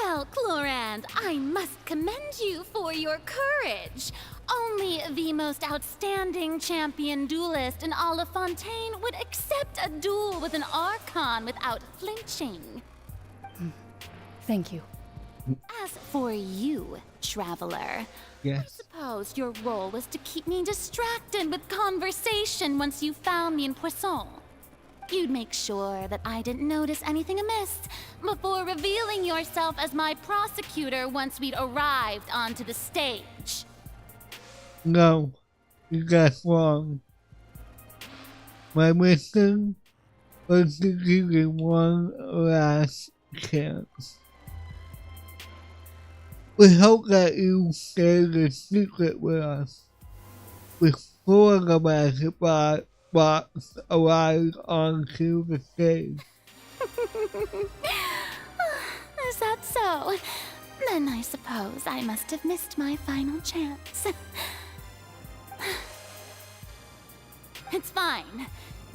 Well, Clorand, I must commend you for your courage. Only the most outstanding champion duelist in all of Fontaine would accept a duel with an Archon without flinching. Thank you. As for you, Traveler, Yes. I suppose your role was to keep me distracted with conversation once you found me in Poisson. You'd make sure that I didn't notice anything amiss before revealing yourself as my prosecutor once we'd arrived onto the stage. No, you got wrong. My mission was to give you one last chance. We hope that you share the secret with us before the magic box arrives onto the stage. Is that so? Then I suppose I must have missed my final chance. It's fine.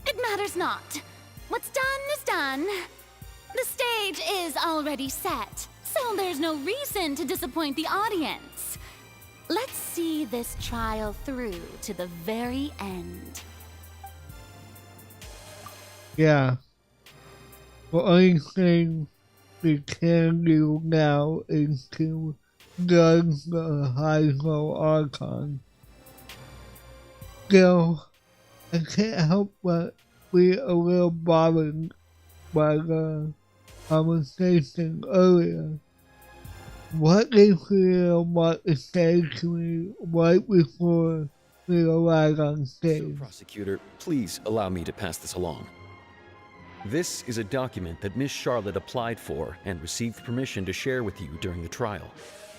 It matters not. What's done is done. The stage is already set, so there's no reason to disappoint the audience. Let's see this trial through to the very end. Yeah. The only thing we can do now is to judge the Hydro Archon. Still, I can't help but be a little bothered by the conversation earlier. What they feel about the stage to me right before we arrived on stage. Prosecutor, please allow me to pass this along. This is a document that Miss Charlotte applied for and received permission to share with you during the trial.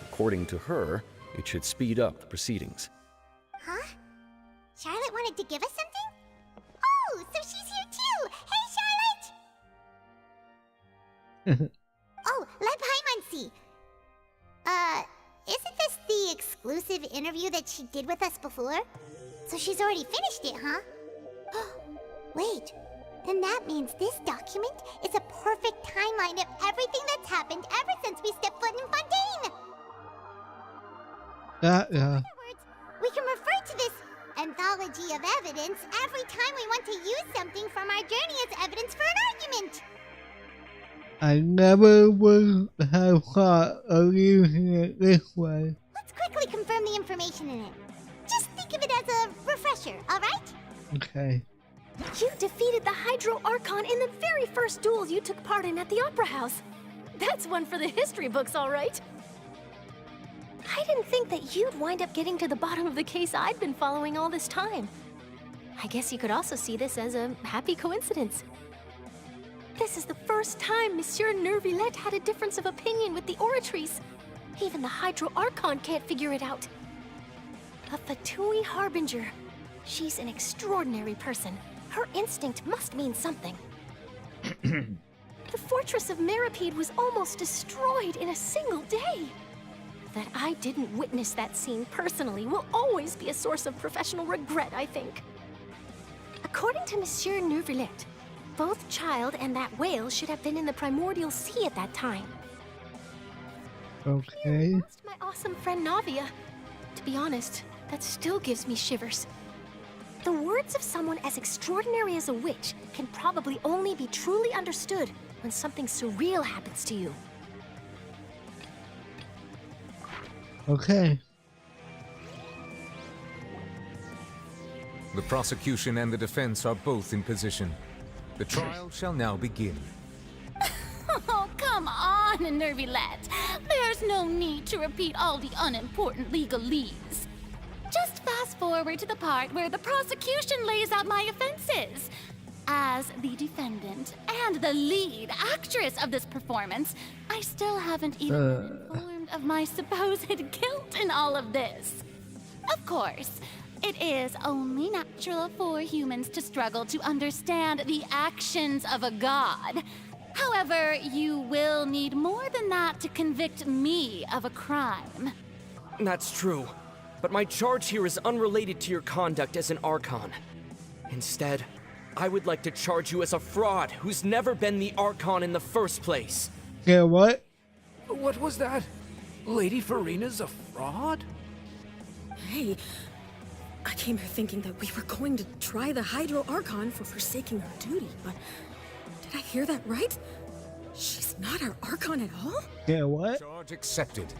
According to her, it should speed up the proceedings. Huh? Charlotte wanted to give us something? Oh, so she's here too! Hey, Charlotte! Oh, Leb Hymancy! Isn't this the exclusive interview that she did with us before? So she's already finished it, huh? Wait, then that means this document is a perfect timeline of everything that's happened ever since we stepped foot in Fontaine! Yeah. In other words, we can refer to this anthology of evidence every time we want to use something from our journey as evidence for an argument! I never would have thought of using it this way. Let's quickly confirm the information in it. Just think of it as a refresher, alright? Okay. You defeated the Hydro Archon in the very first duel you took part in at the Opera House. That's one for the history books, all right. I didn't think that you'd wind up getting to the bottom of the case I'd been following all this time. I guess you could also see this as a happy coincidence. This is the first time Monsieur Nervilette had a difference of opinion with the Oratrice. Even the Hydro Archon can't figure it out. A Fatui Harbinger. She's an extraordinary person. Her instinct must mean something. The fortress of Meripede was almost destroyed in a single day. That I didn't witness that scene personally will always be a source of professional regret, I think. According to Monsieur Nervilette, both Child and that whale should have been in the primordial sea at that time. Okay. I lost my awesome friend Navia. To be honest, that still gives me shivers. The words of someone as extraordinary as a witch can probably only be truly understood when something surreal happens to you. Okay. The prosecution and the defense are both in position. The trial shall now begin. on in Nervylette. There's no need to repeat all the unimportant legalese. Just fast forward to the part where the prosecution lays out my offenses. As the defendant and the lead actress of this performance, I still haven't even been informed of my supposed guilt in all of this. Of course, it is only natural for humans to struggle to understand the actions of a god. However, you will need more than that to convict me of a crime. That's true, but my charge here is unrelated to your conduct as an Archon. Instead, I would like to charge you as a fraud who's never been the Archon in the first place. Yeah, what? What was that? Lady Farina's a fraud? Hey, I came here thinking that we were going to try the Hydro Archon for forsaking her duty, but did I hear that right? She's not our Archon at all? Yeah, what? Charge accepted.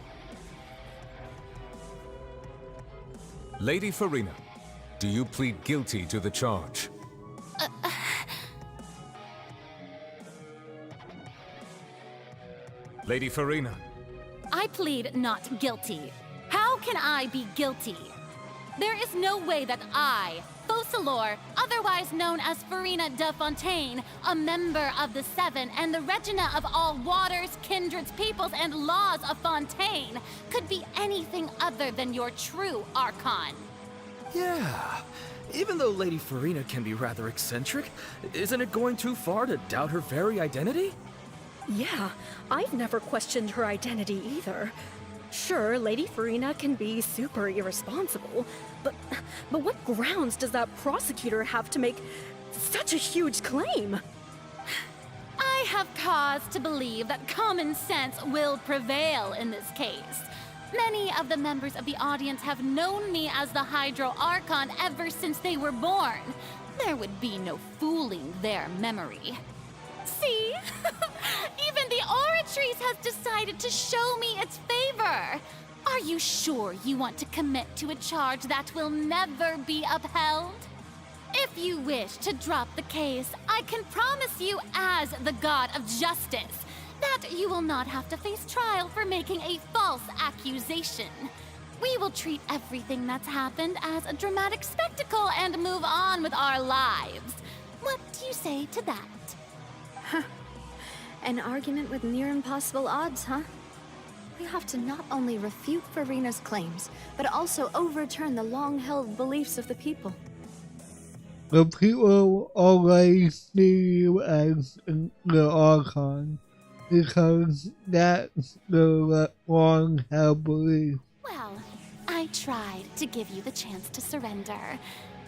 Lady Farina, do you plead guilty to the charge? Lady Farina. I plead not guilty. How can I be guilty? There is no way that I, Focalor, otherwise known as Farina de Fontaine, a member of the Seven and the Regina of all waters, kindreds, peoples, and laws of Fontaine, could be anything other than your true Archon. Yeah. Even though Lady Farina can be rather eccentric, isn't it going too far to doubt her very identity? Yeah, I've never questioned her identity either. Sure, Lady Farina can be super irresponsible, but what grounds does that prosecutor have to make such a huge claim? I have cause to believe that common sense will prevail in this case. Many of the members of the audience have known me as the Hydro Archon ever since they were born. There would be no fooling their memory. See? Even the Oratrice has decided to show me its favor. Are you sure you want to commit to a charge that will never be upheld? If you wish to drop the case, I can promise you as the God of Justice that you will not have to face trial for making a false accusation. We will treat everything that's happened as a dramatic spectacle and move on with our lives. What do you say to that? Huh. An argument with near impossible odds, huh? We have to not only refute Farina's claims, but also overturn the long-held beliefs of the people. The people always see you as the Archon, because that's the long-held belief. Well, I tried to give you the chance to surrender.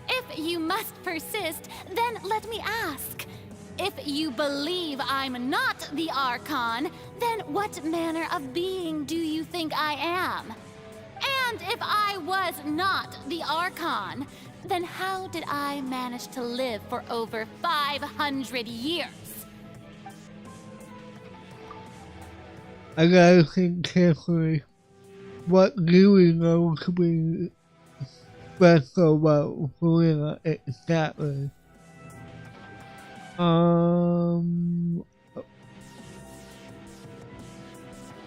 If you must persist, then let me ask. If you believe I'm not the Archon, then what manner of being do you think I am? And if I was not the Archon, then how did I manage to live for over 500 years? I gotta think carefully. What do we know to be special about Farina exactly?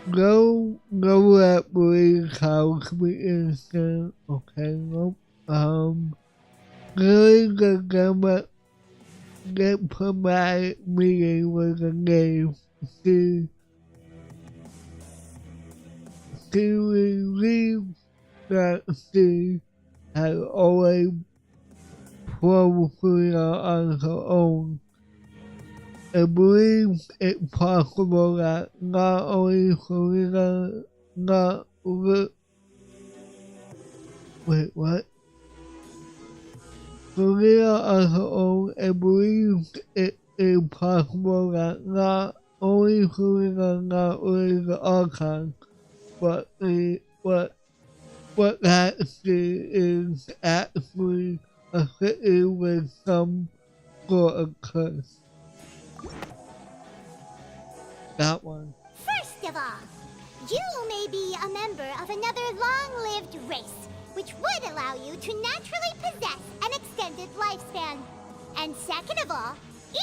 Go at believe how to be innocent. Okay, nope. Really the government get provided meeting with a name. She believed that she had always probably on her own. I believe it possible that not only Farina, wait, what? Farina on her own, I believe it is possible that not only Farina, not only the Archon, but that she is actually afflicted with some sort of curse. That one. First of all, you may be a member of another long-lived race, which would allow you to naturally possess an extended lifespan. And second of all,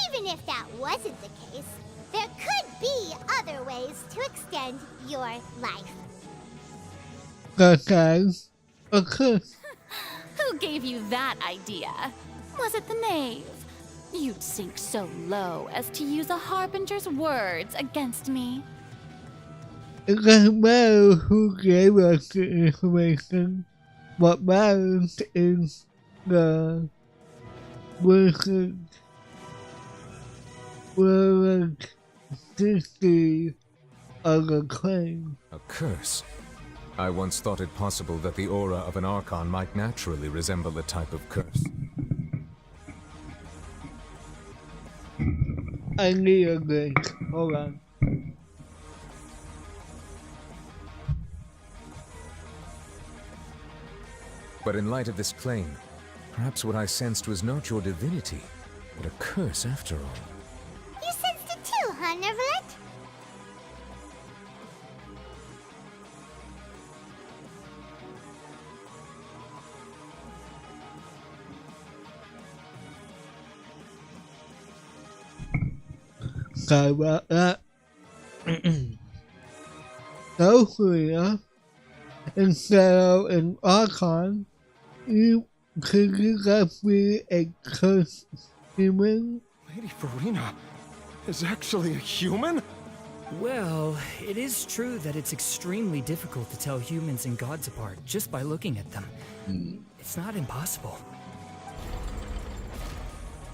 even if that wasn't the case, there could be other ways to extend your life. Guys, okay. Who gave you that idea? Was it the knave? You'd sink so low as to use a harbinger's words against me. It doesn't matter who gave us the information. What matters is the verdict of the claim. A curse? I once thought it possible that the aura of an Archon might naturally resemble a type of curse. I need a drink. Hold on. But in light of this claim, perhaps what I sensed was not your divinity, but a curse after all. You sensed it too, huh, Neverlet? Sorry about that. So, Freya, instead of an Archon, could you give me a cursed human? Lady Farina is actually a human? Well, it is true that it's extremely difficult to tell humans and gods apart just by looking at them. It's not impossible.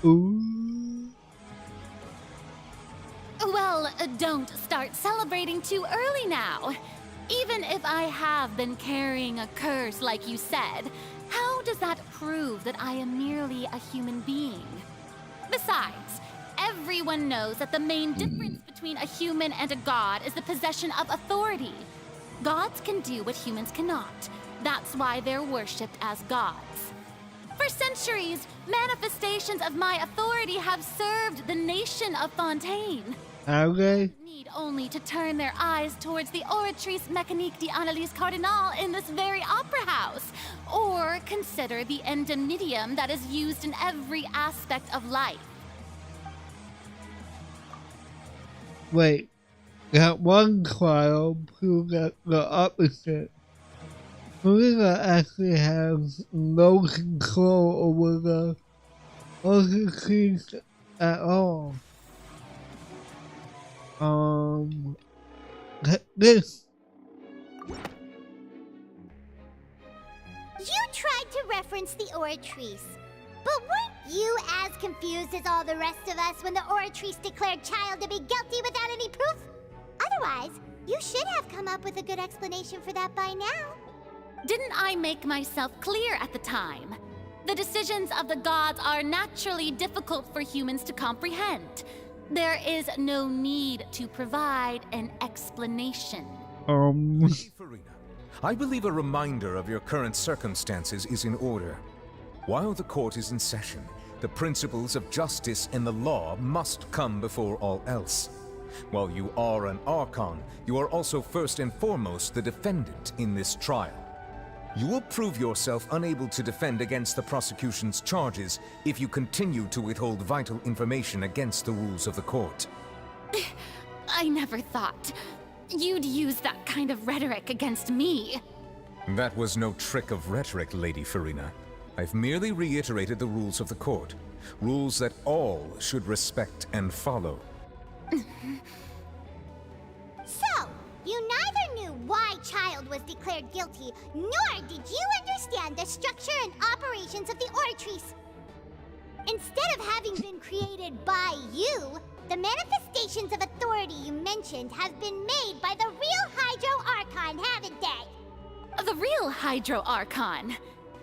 Ooh. Well, don't start celebrating too early now. Even if I have been carrying a curse like you said, how does that prove that I am merely a human being? Besides, everyone knows that the main difference between a human and a god is the possession of authority. Gods can do what humans cannot. That's why they're worshipped as gods. For centuries, manifestations of my authority have served the nation of Fontaine. Okay. Need only to turn their eyes towards the Oratrice Mécanique d'Analyse Cardinal in this very opera house, or consider the endemnitium that is used in every aspect of life. Wait, that one trial proved that the opposite. Marina actually has no control over the Oratrice at all. This. You tried to reference the Oratrice, but weren't you as confused as all the rest of us when the Oratrice declared Child to be guilty without any proof? Otherwise, you should have come up with a good explanation for that by now. Didn't I make myself clear at the time? The decisions of the gods are naturally difficult for humans to comprehend. There is no need to provide an explanation. Lady Farina, I believe a reminder of your current circumstances is in order. While the court is in session, the principles of justice and the law must come before all else. While you are an Archon, you are also first and foremost the defendant in this trial. You will prove yourself unable to defend against the prosecution's charges if you continue to withhold vital information against the rules of the court. I never thought you'd use that kind of rhetoric against me. That was no trick of rhetoric, Lady Farina. I've merely reiterated the rules of the court. Rules that all should respect and follow. So, you neither knew why Child was declared guilty, nor did you understand the structure and operations of the Oratrice. Instead of having been created by you, the manifestations of authority you mentioned have been made by the real Hydro Archon, haven't they? The real Hydro Archon?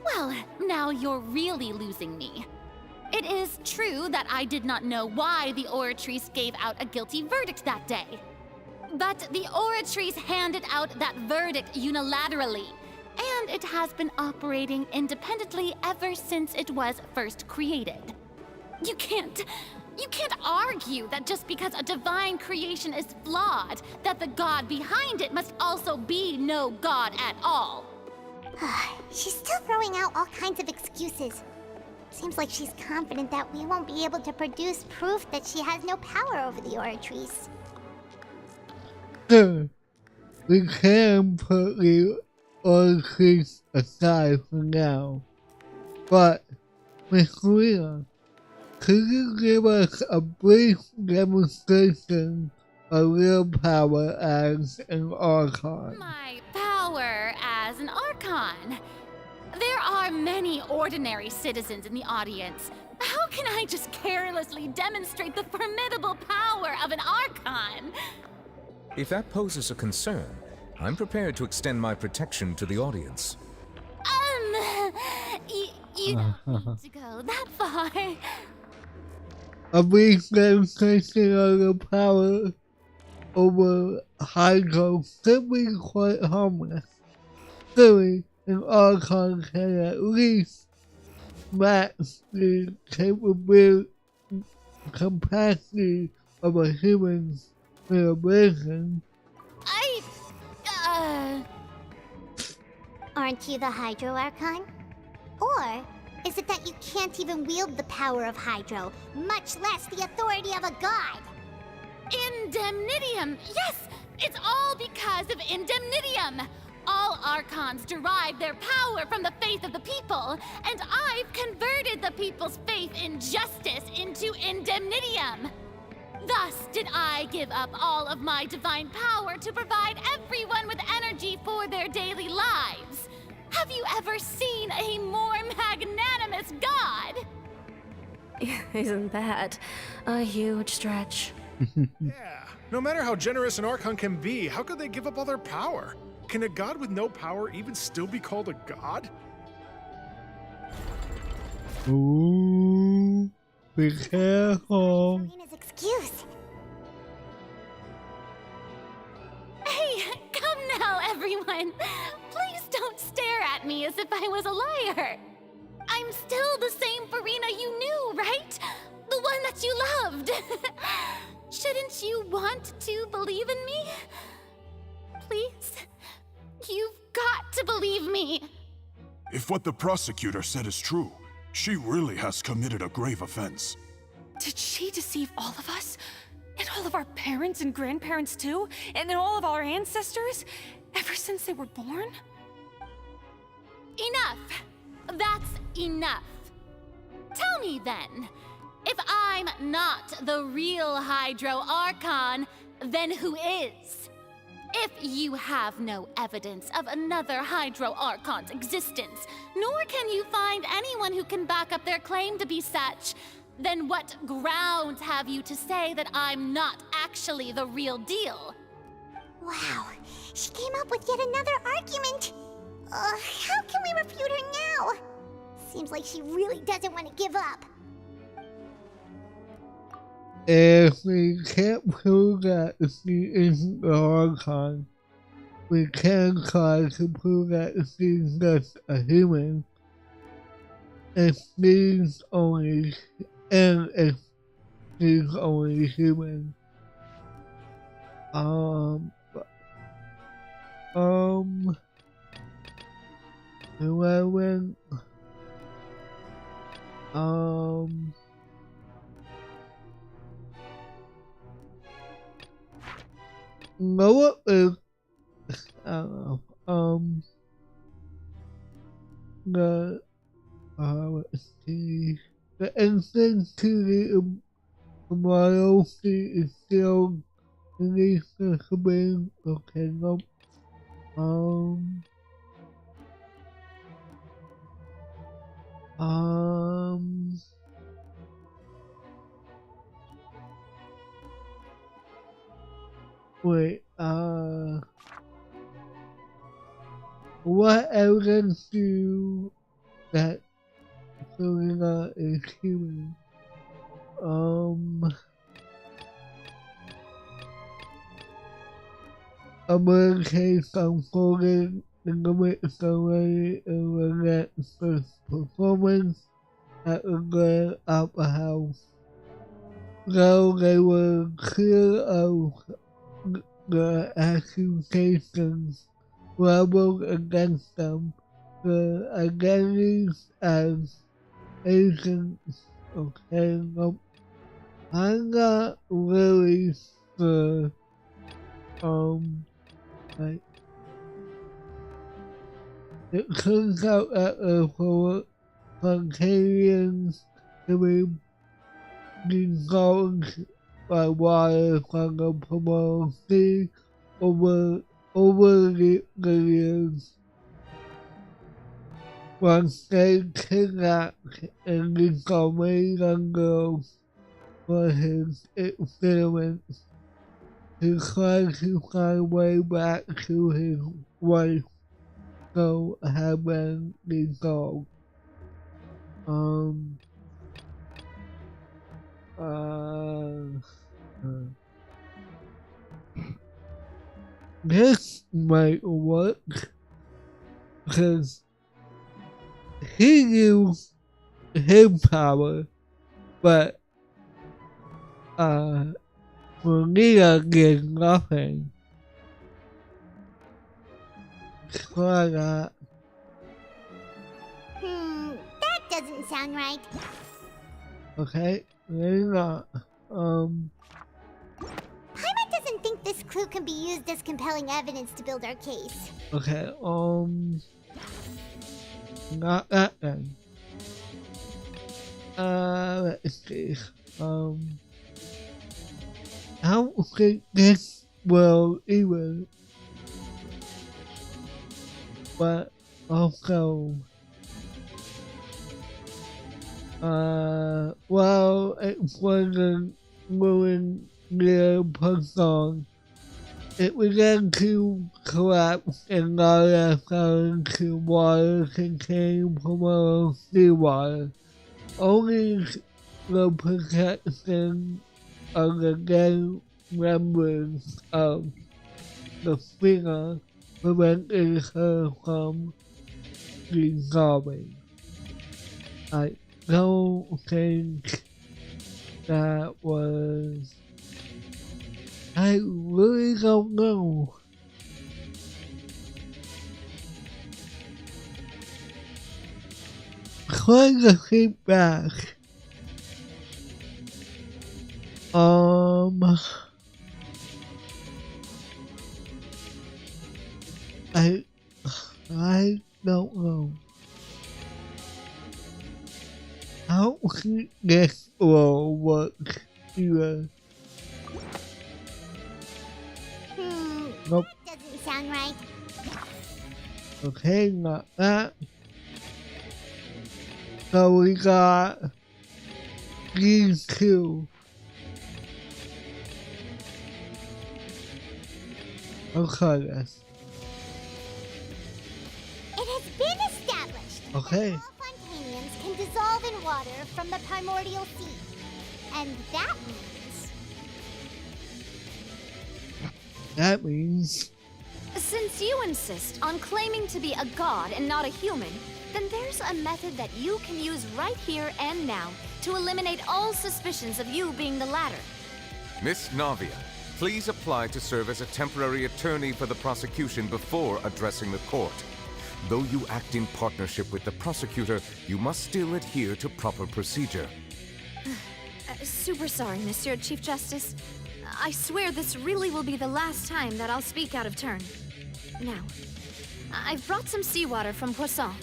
Well, now you're really losing me. It is true that I did not know why the Oratrice gave out a guilty verdict that day. But the Oratrice handed out that verdict unilaterally, and it has been operating independently ever since it was first created. You can't argue that just because a divine creation is flawed, that the god behind it must also be no god at all. She's still throwing out all kinds of excuses. Seems like she's confident that we won't be able to produce proof that she has no power over the Oratrice. Sure, we can put the other things aside for now, but Miss Rhea, could you give us a brief demonstration of real power as an Archon? My power as an Archon. There are many ordinary citizens in the audience. How can I just carelessly demonstrate the formidable power of an Archon? If that poses a concern, I'm prepared to extend my protection to the audience. You don't need to go that far. A brief demonstration of the power over Hydro could be quite harmless. Surely, an Archon can at least match the capacity of a human's celebration. Aren't you the Hydro Archon? Or is it that you can't even wield the power of Hydro, much less the authority of a god? Indemnitium! Yes! It's all because of Indemnitium! All Archons derive their power from the faith of the people, and I've converted the people's faith in justice into Indemnitium! Thus did I give up all of my divine power to provide everyone with energy for their daily lives. Have you ever seen a more magnanimous god? Isn't that a huge stretch? Yeah, no matter how generous an Archon can be, how could they give up all their power? Can a god with no power even still be called a god? Ooh, be careful. Serena's excuse. Hey, come now, everyone! Please don't stare at me as if I was a liar! I'm still the same Farina you knew, right? The one that you loved! Shouldn't you want to believe in me? Please? You've got to believe me! If what the prosecutor said is true, she really has committed a grave offense. Did she deceive all of us? And all of our parents and grandparents too? And all of our ancestors? Ever since they were born? Enough! That's enough. Tell me then, if I'm not the real Hydro Archon, then who is? If you have no evidence of another Hydro Archon's existence, nor can you find anyone who can back up their claim to be such, then what grounds have you to say that I'm not actually the real deal? Wow, she came up with yet another argument. How can we refute her now? Seems like she really doesn't want to give up. If we can't prove that she isn't the Archon, we can try to prove that she's just a human. If she's only human. What if, let's see, the entrance to the royalty is still beneath the command. Okay, no. Wait, what evidence do that Farina is human? A murder case unfolded in the midst of Rene's first performance at the Grand Opera House. Though they were clear of the accusations leveled against them, the identities as agents of Hang-Up. I'm not really sure Like, it turns out that the Vulcanians can be dissolved by water from the Primordial Sea over the years. Once they kidnapped and discovered young girls for his experiments, he tried to find a way back to his wife, so had been dissolved. This might work because he used his power, but Maria did nothing. Try that. That doesn't sound right. Okay, maybe not. Paimon doesn't think this clue can be used as compelling evidence to build our case. Okay, not that then. Let's see. I don't think this will even, but also, well, it wasn't ruined near Puzzle. It began to collapse and Lara fell into water containing Primordial seawater. Only the protection of the dead members of the Spina prevented her from dissolving. I don't think that was... I really don't know. Try to think back. I don't know. How can this will work either? Nope. That doesn't sound right. Okay, not that. So we got these two. Okay, yes. It has been established Okay. that all Fontanians can dissolve in water from the Primordial Sea. And that means... Since you insist on claiming to be a god and not a human, then there's a method that you can use right here and now to eliminate all suspicions of you being the latter. Miss Navia, please apply to serve as a temporary attorney for the prosecution before addressing the court. Though you act in partnership with the prosecutor, you must still adhere to proper procedure. Super sorry, Monsieur Chief Justice. I swear this really will be the last time that I'll speak out of turn. Now, I've brought some seawater from Poisson.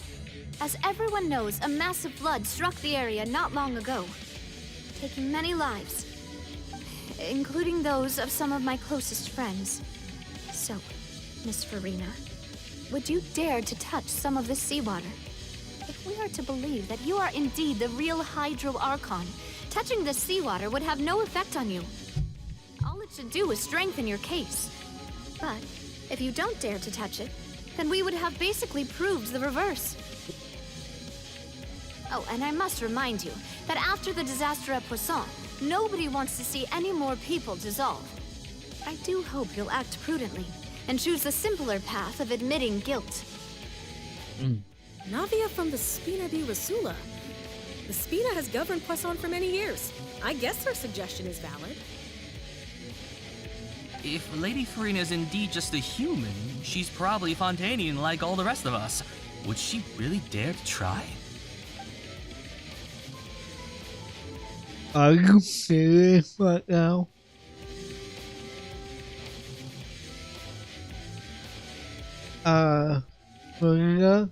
As everyone knows, a massive flood struck the area not long ago, taking many lives, including those of some of my closest friends. So, Miss Farina, would you dare to touch some of this seawater? If we are to believe that you are indeed the real Hydro Archon, touching this seawater would have no effect on you. All it should do is strengthen your case. But if you don't dare to touch it, then we would have basically proved the reverse. Oh, and I must remind you that after the disaster at Poisson, nobody wants to see any more people dissolve. I do hope you'll act prudently and choose the simpler path of admitting guilt. Navia from the Spina di Rasula. The Spina has governed Poisson for many years. I guess her suggestion is valid. If Lady Farina is indeed just a human, she's probably Fontanian like all the rest of us. Would she really dare to try? Are you serious right now? Farina?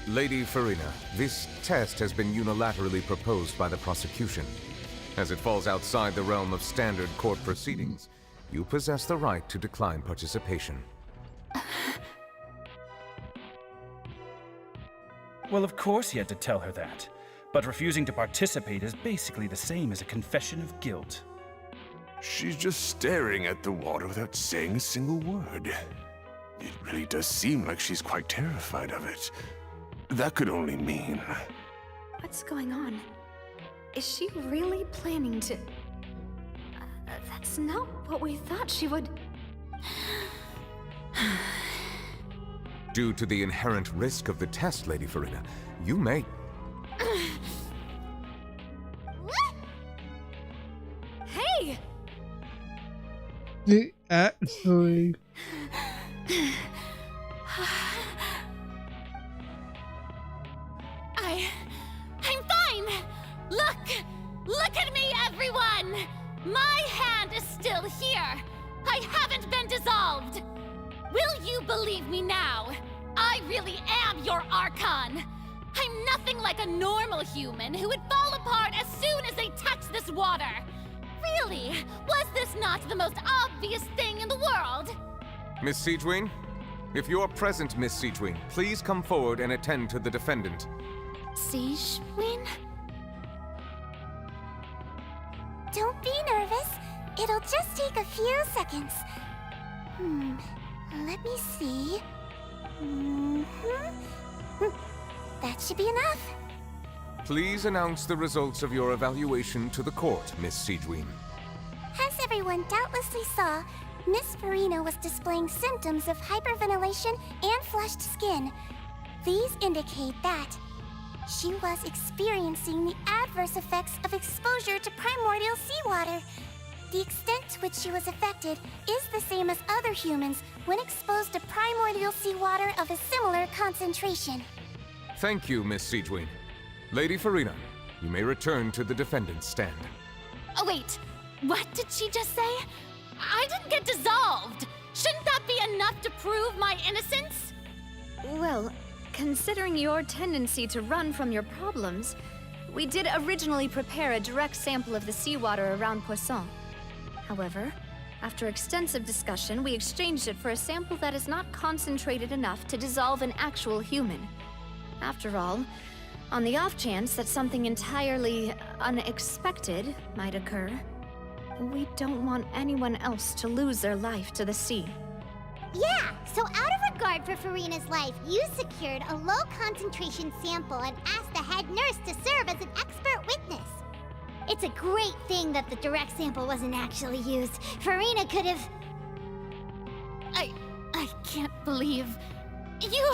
Lady Farina, this test has been unilaterally proposed by the prosecution. As it falls outside the realm of standard court proceedings, you possess the right to decline participation. Well, of course he had to tell her that. But refusing to participate is basically the same as a confession of guilt. She's just staring at the water without saying a single word. It really does seem like she's quite terrified of it. That could only mean... What's going on? Is she really planning to... that's not what we thought she would... Due to the inherent risk of the test, Lady Farina, you may... Hey! She actually... I'm fine! Look at me, everyone! My hand is still here! I haven't been dissolved! Will you believe me now? I really am your Archon! I'm nothing like a normal human who would fall apart as soon as they touch this water! Really? Was this not the most obvious thing in the world? Miss Siegewin? If you're present, Miss Siegewin, please come forward and attend to the defendant. Siegewin? Don't be nervous. It'll just take a few seconds. Let me see. That should be enough. Please announce the results of your evaluation to the court, Miss Siegewin. As everyone doubtlessly saw, Miss Farina was displaying symptoms of hyperventilation and flushed skin. These indicate that she was experiencing the adverse effects of exposure to primordial seawater. The extent to which she was affected is the same as other humans when exposed to primordial seawater of a similar concentration. Thank you, Miss Siegewin. Lady Farina, you may return to the defendant's stand. Oh wait, what did she just say? I didn't get dissolved! Shouldn't that be enough to prove my innocence? Well, considering your tendency to run from your problems, we did originally prepare a direct sample of the seawater around Poisson. However, after extensive discussion, we exchanged it for a sample that is not concentrated enough to dissolve an actual human. After all, on the off chance that something entirely unexpected might occur, we don't want anyone else to lose their life to the sea. Yeah, so out of regard for Farina's life, you secured a low-concentration sample and asked the head nurse to serve as an expert witness. It's a great thing that the direct sample wasn't actually used. Farina could have... I can't believe... you...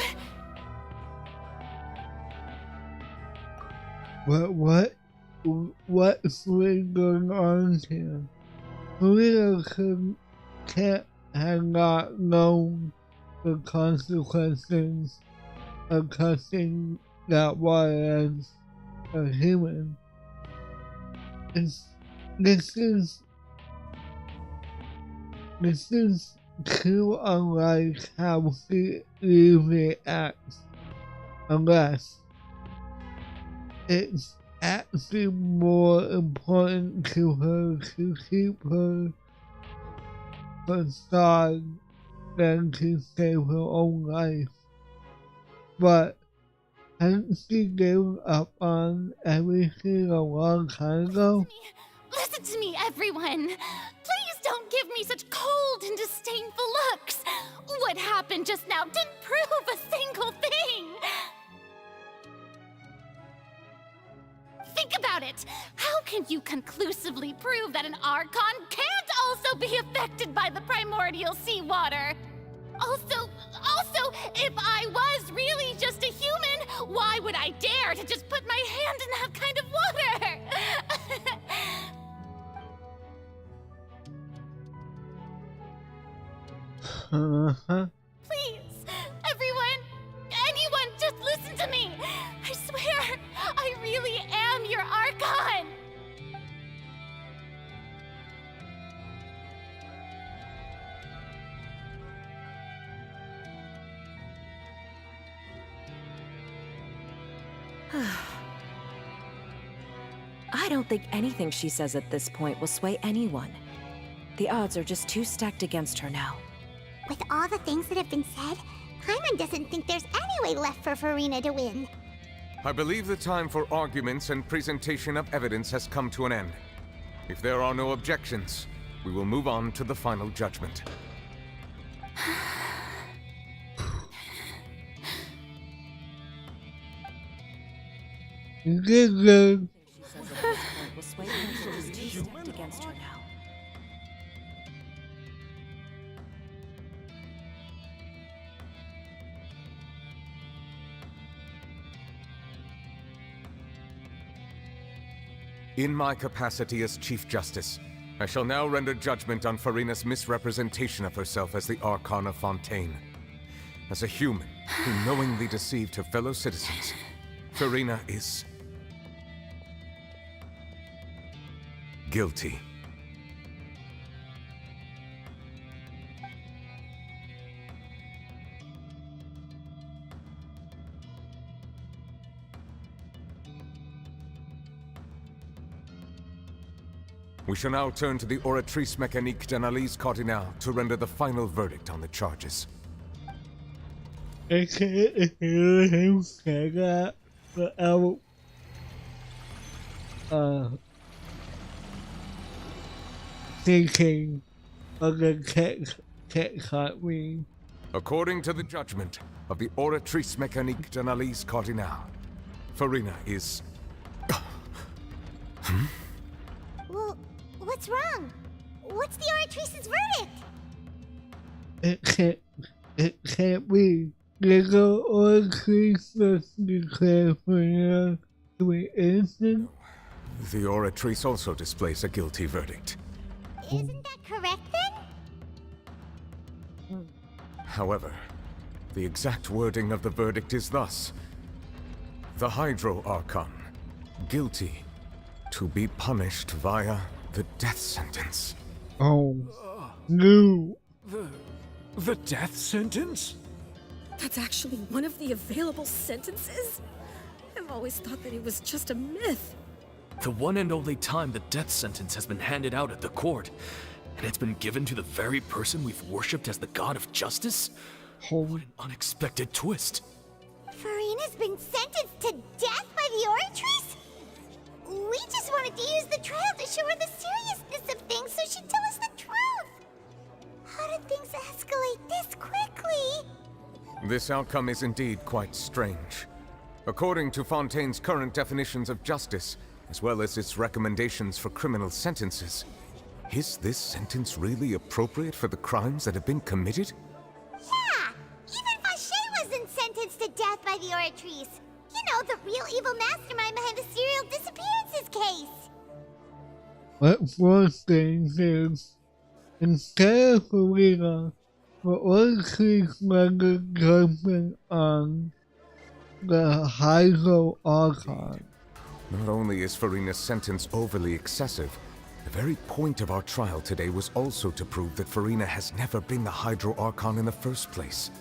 What's really going on here? Farina can't have not known the consequences of touching that water as a human. This is too unlike how she usually acts, unless it's actually more important to her to keep her facade than to save her own life. But hadn't she given up on everything a long time ago? Listen to me, everyone! Please don't give me such cold and disdainful looks! What happened just now didn't prove a single thing! Think about it! How can you conclusively prove that an Archon can't also be affected by the primordial seawater? Also, if I was really just a human, why would I dare to just put my hand in that kind of water? Please, everyone, anyone, just listen to me. I swear, I really am your Archon. I don't think anything she says at this point will sway anyone. The odds are just too stacked against her now. With all the things that have been said, Paimon doesn't think there's any way left for Furina to win. I believe the time for arguments and presentation of evidence has come to an end. If there are no objections, we will move on to the final judgment. Good. Will sway her just too stacked against her now. In my capacity as Chief Justice, I shall now render judgment on Furina's misrepresentation of herself as the Archon of Fontaine. As a human who knowingly deceived her fellow citizens, Furina is guilty. We shall now turn to the Oratrice Mécanique d'Analyse Cardinale to render the final verdict on the charges. Thinking of the cat caught me. According to the judgment of the Oratrice Mécanique d'Analyse Cardinale, Furina is... Well, what's wrong? What's the Oratrice's verdict? It can't be. The Oratrice must declare Furina to be innocent. The Oratrice also displays a guilty verdict. Isn't that correct then? However, the exact wording of the verdict is thus: the Hydro Archon, guilty, to be punished via the death sentence. Oh, no. The death sentence? That's actually one of the available sentences? I've always thought that it was just a myth. The one and only time the death sentence has been handed out at the court, and it's been given to the very person we've worshipped as the god of justice? What an unexpected twist. Furina's been sentenced to death by the Oratrice? We just wanted to use the trial to show her the seriousness of things so she'd tell us the truth. How did things escalate this quickly? This outcome is indeed quite strange. According to Fontaine's current definitions of justice, as well as its recommendations for criminal sentences, is this sentence really appropriate for the crimes that have been committed? Yeah! Even Vacher wasn't sentenced to death by the Oratrice. You know, the real evil mastermind behind the serial disappearances case. What worse things is, instead of Furina, the Oratrice rendered judgment on the Hydro Archon. Not only is Furina's sentence overly excessive, the very point of our trial today was also to prove that Furina has never been the Hydro Archon in the first place.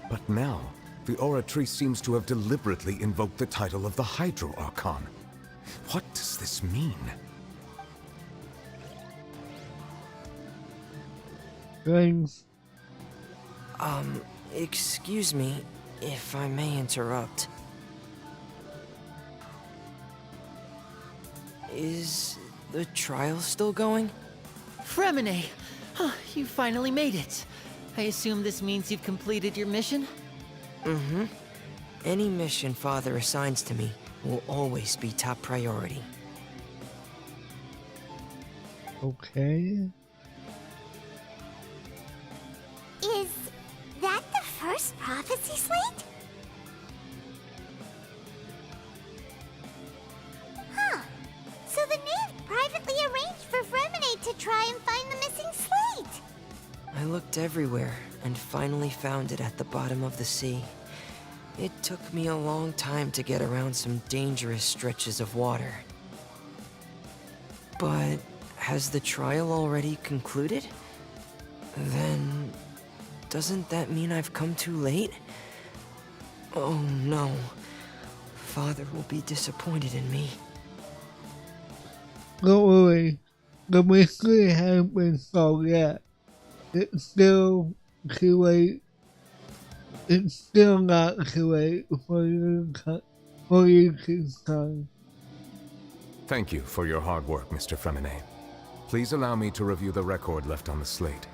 But now, the Oratrice seems to have deliberately invoked the title of the Hydro Archon. What does this mean? Thanks. Excuse me, if I may interrupt. Is the trial still going? Fremine! You finally made it. I assume this means you've completed your mission? Mm-hmm. Any mission Father assigns to me will always be top priority. Okay. Is that the first prophecy slate? Huh. So the Knave privately arranged for Fremine to try and find the missing slate. I looked everywhere and finally found it at the bottom of the sea. It took me a long time to get around some dangerous stretches of water. But has the trial already concluded? Then doesn't that mean I've come too late? Oh no. Father will be disappointed in me. don't worry. The mystery hasn't been solved yet. It's still too late. It's still not too late for you to come. Thank you for your hard work, Mr. Fremine. Please allow me to review the record left on the slate.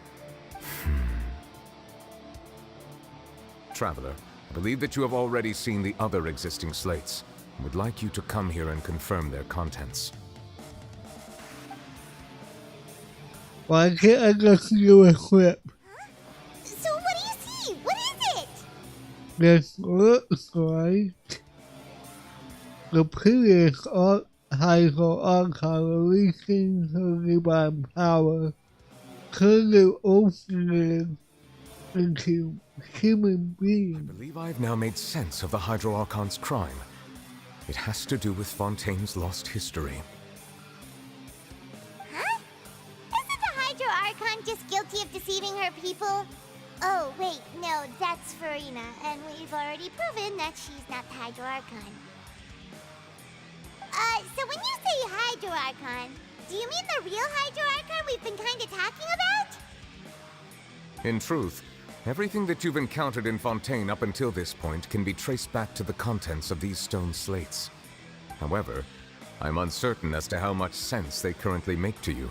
Traveler, I believe that you have already seen the other existing slates. I would like you to come here and confirm their contents. Why can't I just do a clip? So what do you see? What is it? This looks like the previous Hydro Archon releasing her divine power could have opened into human beings. I believe I've now made sense of the Hydro Archon's crime. It has to do with Fontaine's lost history. Huh? Isn't the Hydro Archon just guilty of deceiving her people? Oh, wait, no, that's Farina, and we've already proven that she's not the Hydro Archon. So when you say Hydro Archon, do you mean the real Hydro Archon we've been kinda talking about? In truth, everything that you've encountered in Fontaine up until this point can be traced back to the contents of these stone slates. However, I'm uncertain as to how much sense they currently make to you.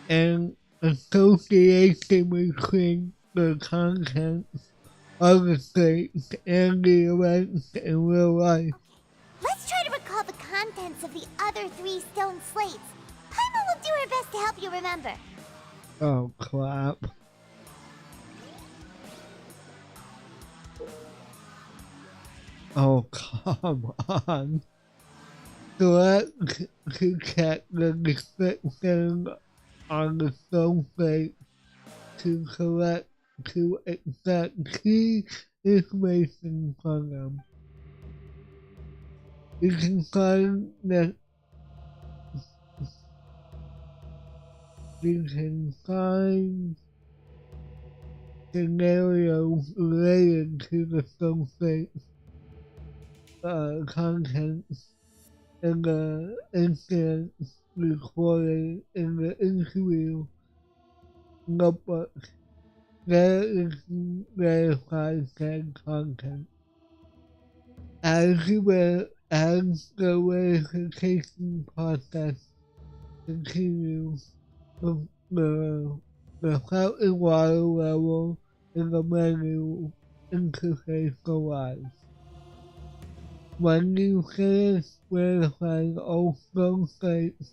An association between the contents of the slates and the events in real life. Let's try to recall the contents of the other 3 stone slates. Paimon will do her best to help you remember. Oh, crap. Oh, come on. Select to check the description on the stone plate to accept key information from them. You can find scenarios related to the stone plate contents and the incidents recorded in the interview notebook. There is verified said content. As the verification process continues, the fountain water level in the menu interface arrives. When you finish verifying all stone slates,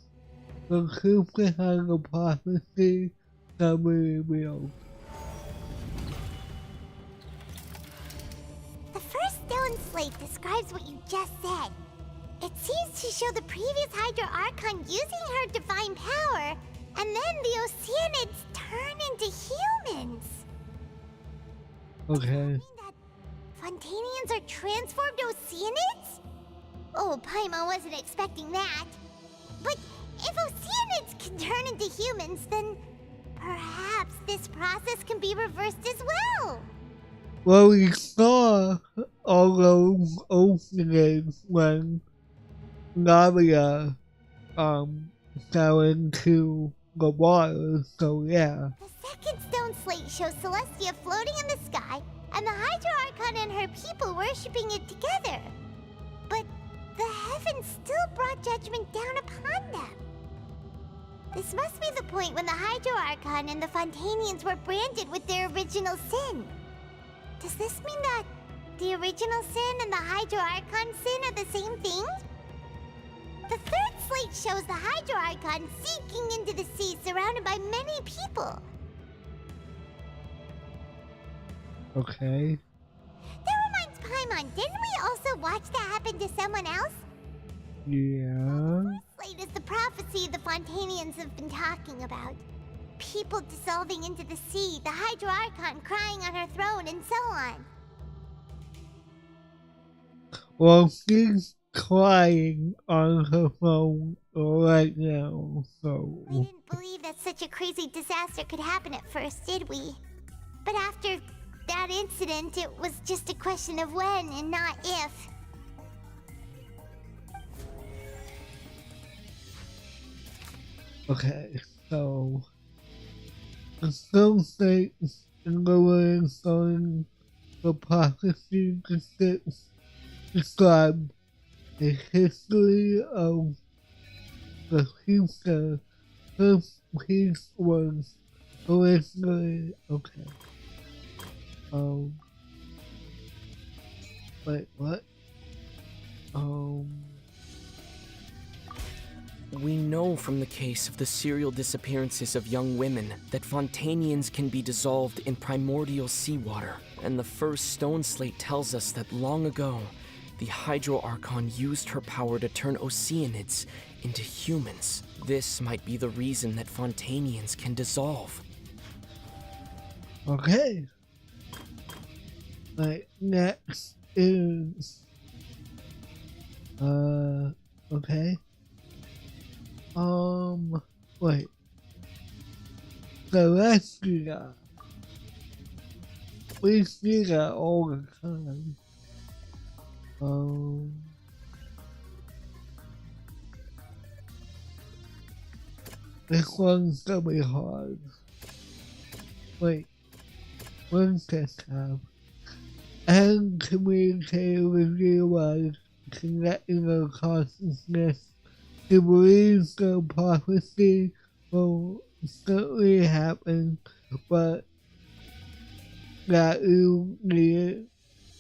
the truth behind the prophecy shall be revealed. The first stone slate describes what you just said. It seems to show the previous Hydro Archon using her divine power, and then the Oceanids turn into humans. Okay. Does that mean that Fontanians are transformed Oceanids? Oh, Paimon wasn't expecting that. But if Oceanids can turn into humans, then perhaps this process can be reversed as well. Well, we saw all those openings when Nadia fell into the water, so yeah. The second stone slate shows Celestia floating in the sky and the Hydro Archon and her people worshipping it together. But the heavens still brought judgment down upon them. This must be the point when the Hydro Archon and the Fontanians were branded with their original sin. Does this mean that the original sin and the Hydro Archon sin are the same thing? The third slate shows the Hydro Archon sinking into the sea surrounded by many people. Okay. That reminds Paimon, didn't we also watch that happen to someone else? Yeah. The fourth slate is the prophecy the Fontanians have been talking about. People dissolving into the sea, the Hydro Archon crying on her throne, and so on. Well, she's crying on her phone right now, so... We didn't believe that such a crazy disaster could happen at first, did we? But after that incident, it was just a question of when and not if. Okay, so the stone state in the way going the prophecy describe a history of the future. This piece was originally okay. Wait, what? We know from the case of the serial disappearances of young women that Fontanians can be dissolved in primordial seawater, and the first stone slate tells us that long ago, the Hydro Archon used her power to turn Oceanids into humans. This might be the reason that Fontanians can dissolve. Okay. Right, next is okay. Wait. Celestia. We see that all the time. This one's gonna be hard. Wait. One second. And communicate with you while connecting our consciousness. He believes the prophecy will certainly happen, but that you need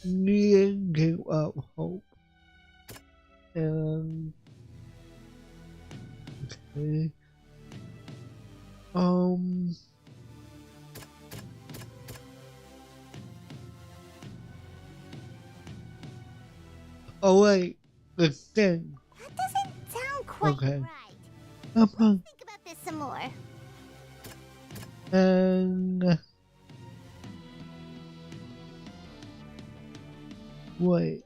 to give up hope. And okay. Oh wait, the thing. That doesn't sound quite Okay. right. Let's Think about this some more. And wait.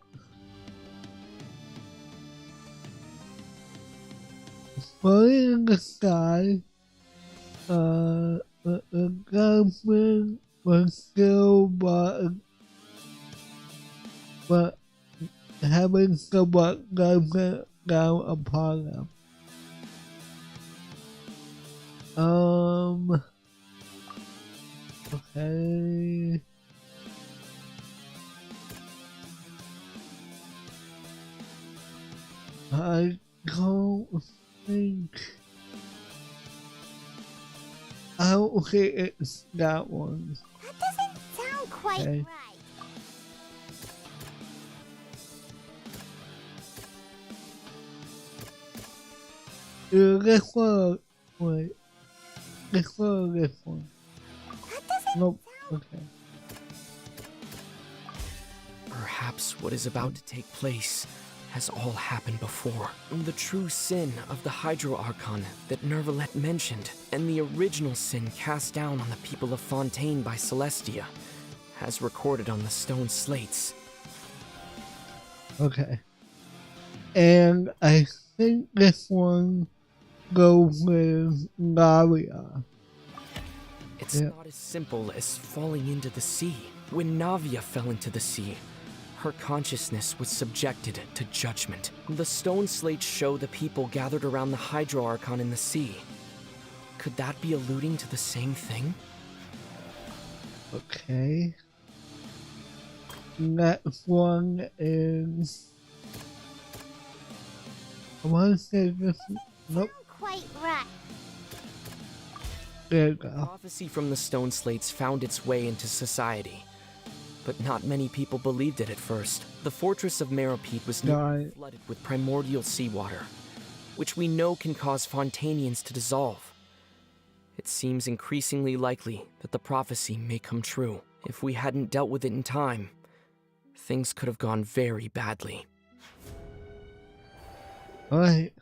Falling in the sky, the government was still but having somewhat government down upon them. Okay. I don't think it's that one. That doesn't sound quite Okay. right. This one, wait. This one, this one. That doesn't Nope. Okay. Perhaps what is about to take place has all happened before. The true sin of the Hydro Archon that Nervalette mentioned, and the original sin cast down on the people of Fontaine by Celestia, has recorded on the stone slates. Okay. And I think this one goes with Naria. It's not as simple as falling into the sea. When Navia fell into the sea, her consciousness was subjected to judgment. The stone slates show the people gathered around the Hydro Archon in the sea. Could that be alluding to the same thing? Okay. Next one is. I want to say this. Nope. Quite right. There you go. Prophecy from the stone slates found its way into society, but not many people believed it at first. The fortress of Meropide was nearly flooded with primordial seawater, which we know can cause Fontanians to dissolve. It seems increasingly likely that the prophecy may come true. If we hadn't dealt with it in time, things could have gone very badly. Alright,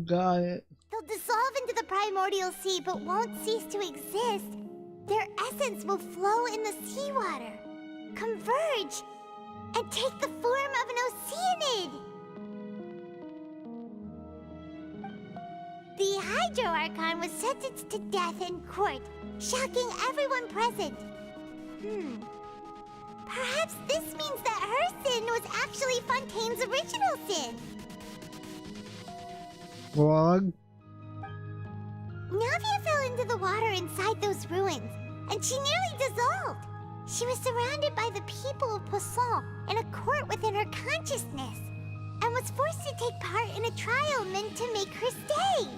got it. They'll dissolve into the primordial sea but won't cease to exist. Their essence will flow in the seawater, converge, and take the form of an Oceanid. The Hydro Archon was sentenced to death in court, shocking everyone present. Perhaps this means that her sin was actually Fontaine's original sin. Wrong. Navia fell into the water inside those ruins, and she nearly dissolved. She was surrounded by the people of Poisson in a court within her consciousness, and was forced to take part in a trial meant to make her stay.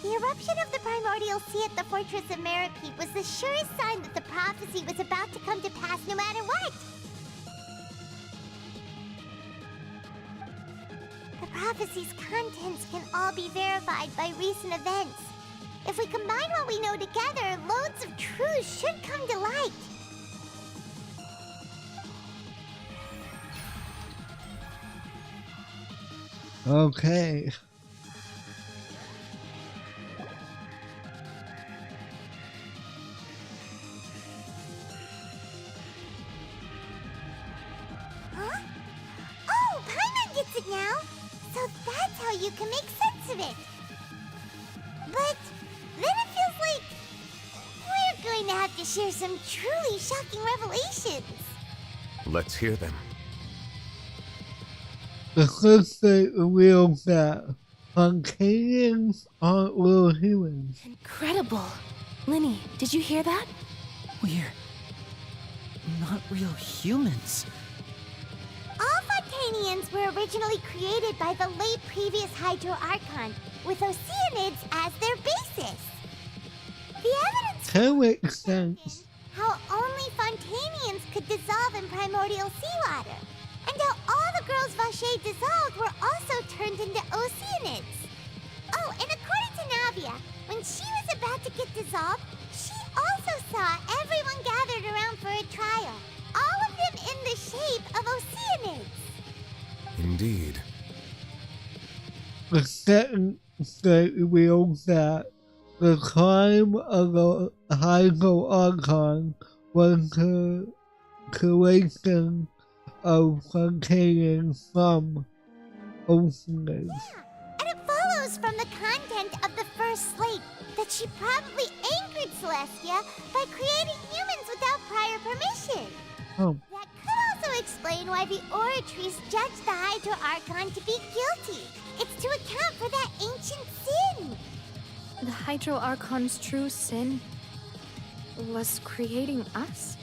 The eruption of the primordial sea at the fortress of Merope was the surest sign that the prophecy was about to come to pass no matter what. The prophecy's contents can all be verified by recent events. If we combine what we know together, loads of truths should come to light. Okay. Huh? Oh, Paimon gets it now! So that's how you can make sense of it! But then it feels like we're going to have to share some truly shocking revelations! Let's hear them. The first thing reveals that Fontanians aren't real humans. Incredible. Linny, did you hear that? We're not real humans. All Fontanians were originally created by the late previous Hydro Archon, with Oceanids as their basis. The evidence That makes sense. how only Fontanians could dissolve in primordial seawater, and how all the girls Vacher dissolved were also turned into Oceanids. Oh, and according to Navia, when she was about to get dissolved, she also saw everyone gathered around for a trial, all of them in the shape of Oceanids. Indeed. The second thing reveals that the crime of the Hydro Archon was the creation of Fontanians from Oceanids. And it follows from the content of the first slate that she probably angered Celestia by creating humans without prior permission. Oh. That could also explain why the Oratries judged the Hydro Archon to be guilty. It's to account for that ancient sin. The Hydro Archon's true sin was creating us?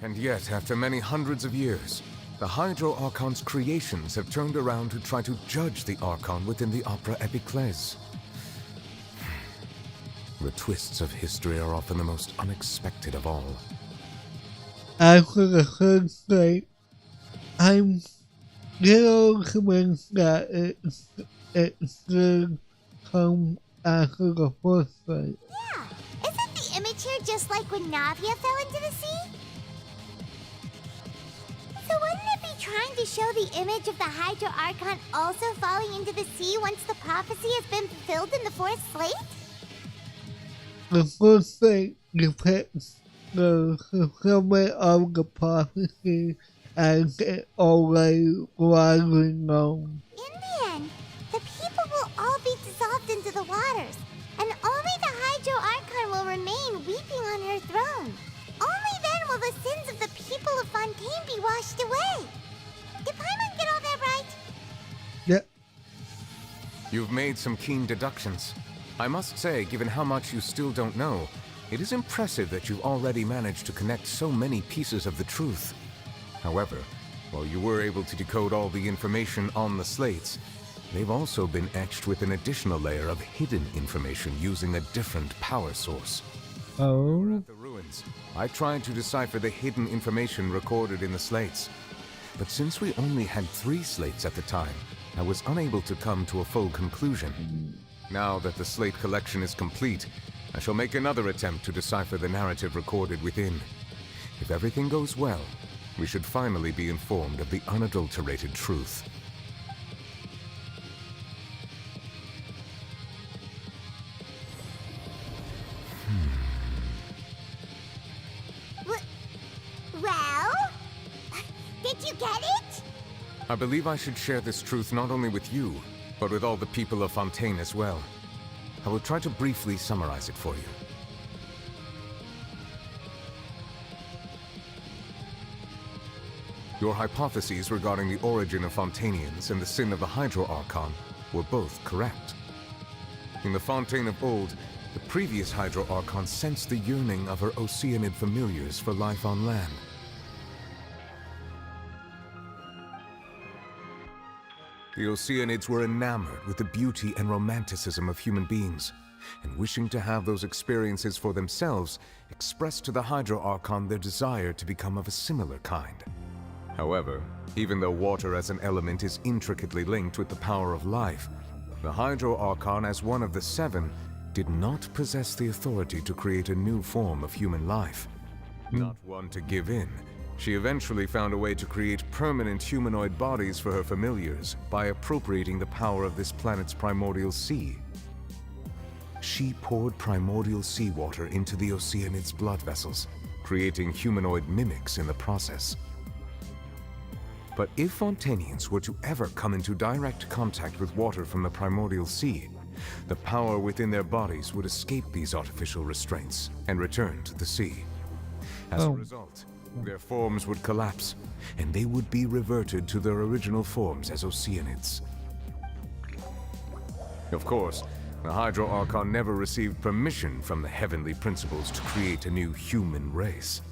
And yet, after many hundreds of years, the Hydro Archon's creations have turned around to try to judge the Archon within the Opera Epiclese. The twists of history are often the most unexpected of all. After the third slate, I'm still convinced that it should come after the fourth slate. Yeah, isn't the image here just like when Navia fell into the sea? So wouldn't it be trying to show the image of the Hydro Archon also falling into the sea once the prophecy has been fulfilled in the fourth slate? The fourth slate depicts the fulfillment of the prophecy as it already widely known. In the end, the people will all be dissolved into the waters, and only the Hydro Archon will remain weeping on her throne. Only then will the sins of the people of Fontaine be washed away. Did Paimon get all that right? Yep. You've made some keen deductions. I must say, given how much you still don't know, it is impressive that you've already managed to connect so many pieces of the truth. However, while you were able to decode all the information on the slates, they've also been etched with an additional layer of hidden information using a different power source. Oh. At the ruins, I tried to decipher the hidden information recorded in the slates. But since we only had 3 slates at the time, I was unable to come to a full conclusion. Now that the slate collection is complete, I shall make another attempt to decipher the narrative recorded within. If everything goes well, we should finally be informed of the unadulterated truth. Well? Did you get it? I believe I should share this truth not only with you, but with all the people of Fontaine as well. I will try to briefly summarize it for you. Your hypotheses regarding the origin of Fontainians and the sin of the Hydro Archon were both correct. In the Fontaine of old, the previous Hydro Archon sensed the yearning of her Oceanid familiars for life on land. The Oceanids were enamored with the beauty and romanticism of human beings, and wishing to have those experiences for themselves, expressed to the Hydro Archon their desire to become of a similar kind. However, even though water as an element is intricately linked with the power of life, the Hydro Archon, as one of the seven, did not possess the authority to create a new form of human life. Not one to give in, she eventually found a way to create permanent humanoid bodies for her familiars by appropriating the power of this planet's primordial sea. She poured primordial seawater into the Oceanids' blood vessels, creating humanoid mimics in the process. But if Fontainians were to ever come into direct contact with water from the primordial sea, the power within their bodies would escape these artificial restraints and return to the sea. As a result, their forms would collapse, and they would be reverted to their original forms as Oceanids. Of course, the Hydro Archon never received permission from the heavenly principles to create a new human race.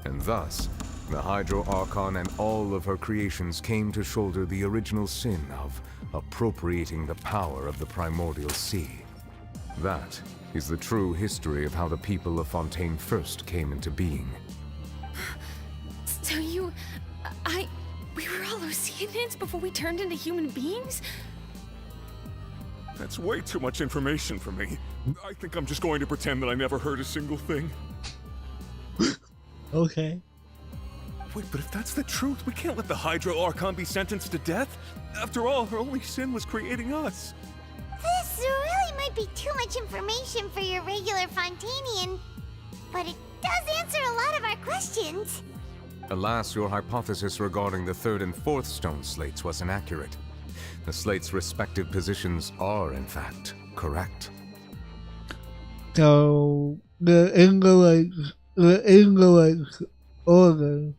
And thus, the Hydro Archon and all of her creations came to shoulder the original sin of appropriating the power of the primordial sea. That is the true history of how the people of Fontaine first came into being. So we were all Oceanids before we turned into human beings? That's way too much information for me. I think I'm just going to pretend that I never heard a single thing. Okay. Wait, but if that's the truth, we can't let the Hydro Archon be sentenced to death. After all, her only sin was creating us. This really might be too much information for your regular Fontainian, but it does answer a lot of our questions. Alas, your hypothesis regarding the third and fourth stone slates was inaccurate. The slates' respective positions are, in fact, correct. So, the English order,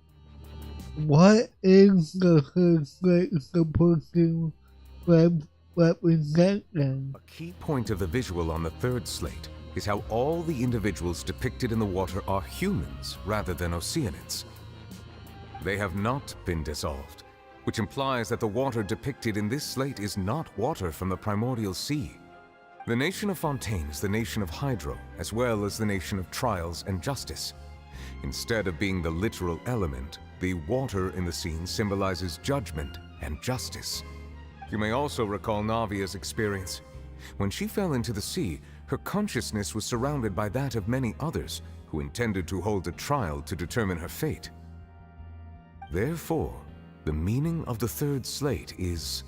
what is the third slate supposed to represent then? A key point of the visual on the third slate is how all the individuals depicted in the water are humans rather than Oceanids. They have not been dissolved, which implies that the water depicted in this slate is not water from the primordial sea. The nation of Fontaine is the nation of Hydro, as well as the nation of trials and justice. Instead of being the literal element, the water in the scene symbolizes judgment and justice. You may also recall Navia's experience. When she fell into the sea, her consciousness was surrounded by that of many others who intended to hold a trial to determine her fate. Therefore, the meaning of the third slate is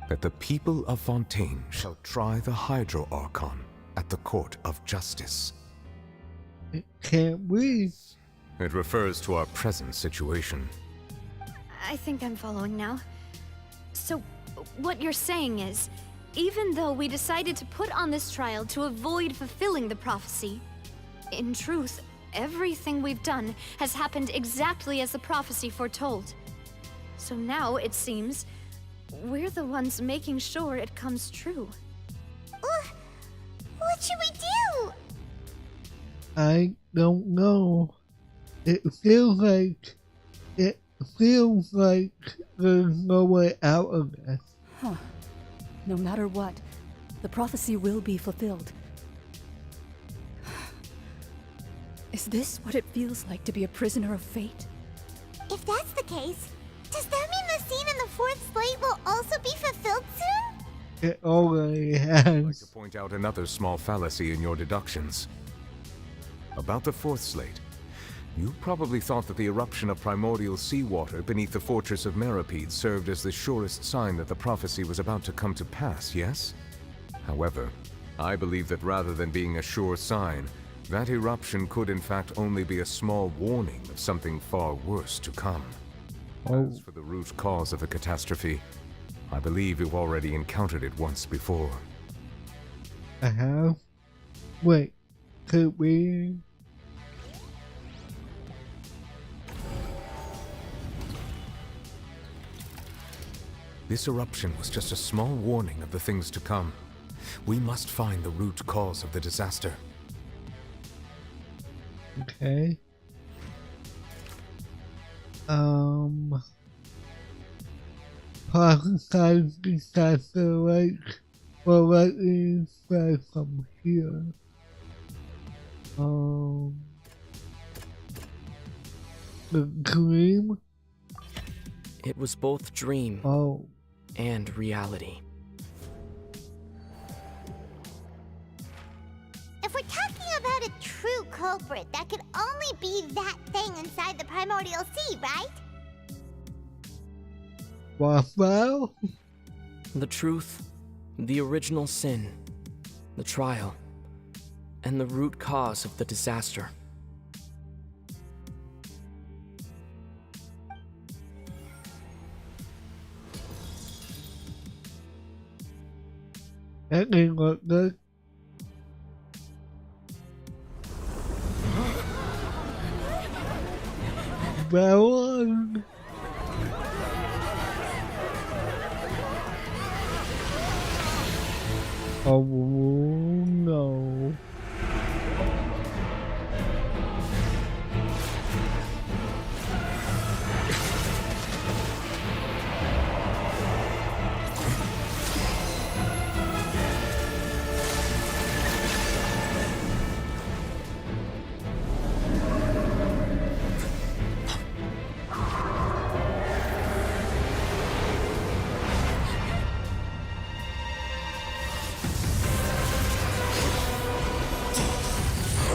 that the people of Fontaine shall try the Hydro Archon at the court of justice. Can't we? It refers to our present situation. I think I'm following now. So, what you're saying is, even though we decided to put on this trial to avoid fulfilling the prophecy, in truth, everything we've done has happened exactly as the prophecy foretold. So now, it seems, we're the ones making sure it comes true. What should we do? I don't know. It feels like there's no way out of this. Huh. No matter what, the prophecy will be fulfilled. Is this what it feels like to be a prisoner of fate? If that's the case, does that mean the scene in the fourth slate will also be fulfilled soon? It already I'd like has. to point out another small fallacy in your deductions. About the fourth slate, you probably thought that the eruption of primordial seawater beneath the fortress of Meripede served as the surest sign that the prophecy was about to come to pass, yes? However, I believe that rather than being a sure sign, that eruption could in fact only be a small warning of something far worse to come. As for the root cause of the catastrophe, I believe you've already encountered it once before. I have? Wait, could we? This eruption was just a small warning of the things to come. We must find the root cause of the disaster. Okay. Prophesied disaster lake will likely spread from here. The dream? It was both dream and reality. If we're talking about a true culprit, that could only be that thing inside the primordial sea, right? Well? The truth, the original sin, the trial, and the root cause of the disaster. That didn't look good. Bellon. Oh no.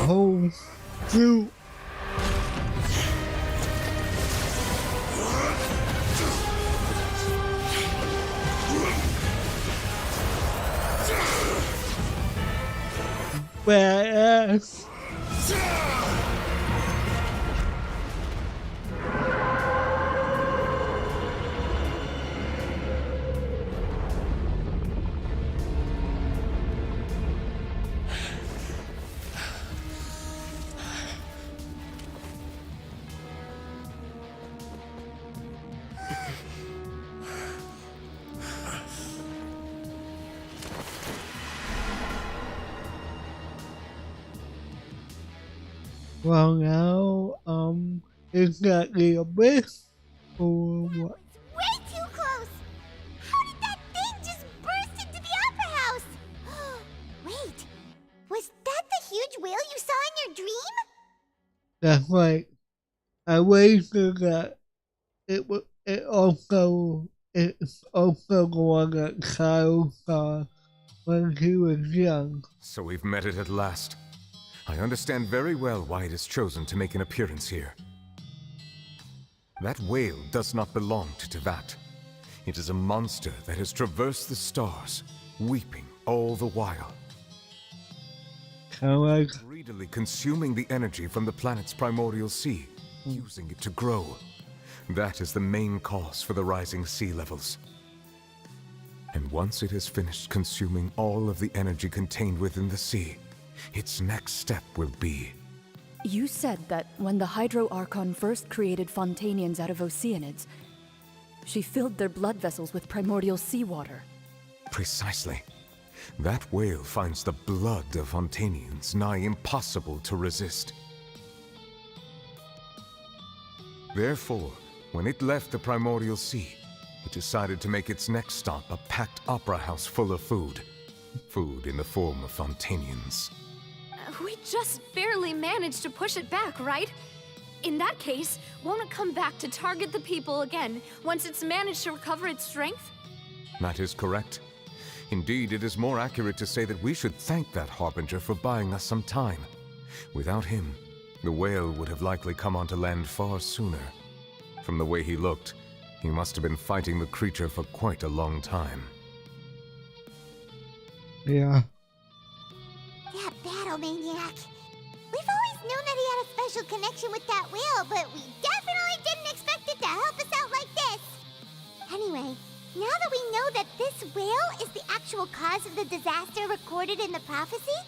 Oh, shoot. Badass. Well now, is that the abyss or what? Way too close! How did that thing just burst into the opera house? Wait, was that the huge whale you saw in your dream? That's right. I waited that it's also the one that Kyle saw when he was young. So we've met it at last. I understand very well why it has chosen to make an appearance here. That whale does not belong to Teyvat. It is a monster that has traversed the stars, weeping all the while. Greedily consuming the energy from the planet's primordial sea, using it to grow. That is the main cause for the rising sea levels. And once it has finished consuming all of the energy contained within the sea, its next step will be... You said that when the Hydro Archon first created Fontanians out of Oceanids, she filled their blood vessels with primordial seawater. Precisely. That whale finds the blood of Fontanians nigh impossible to resist. Therefore, when it left the primordial sea, it decided to make its next stop a packed opera house full of food. Food in the form of Fontanians. We just barely managed to push it back, right? In that case, won't it come back to target the people again once it's managed to recover its strength? That is correct. Indeed, it is more accurate to say that we should thank that Harbinger for buying us some time. Without him, the whale would have likely come onto land far sooner. From the way he looked, he must have been fighting the creature for quite a long time. Yeah. That battle maniac. We've always known that he had a special connection with that whale, but we definitely didn't expect it to help us out like this. Anyway, now that we know that this whale is the actual cause of the disaster recorded in the prophecy,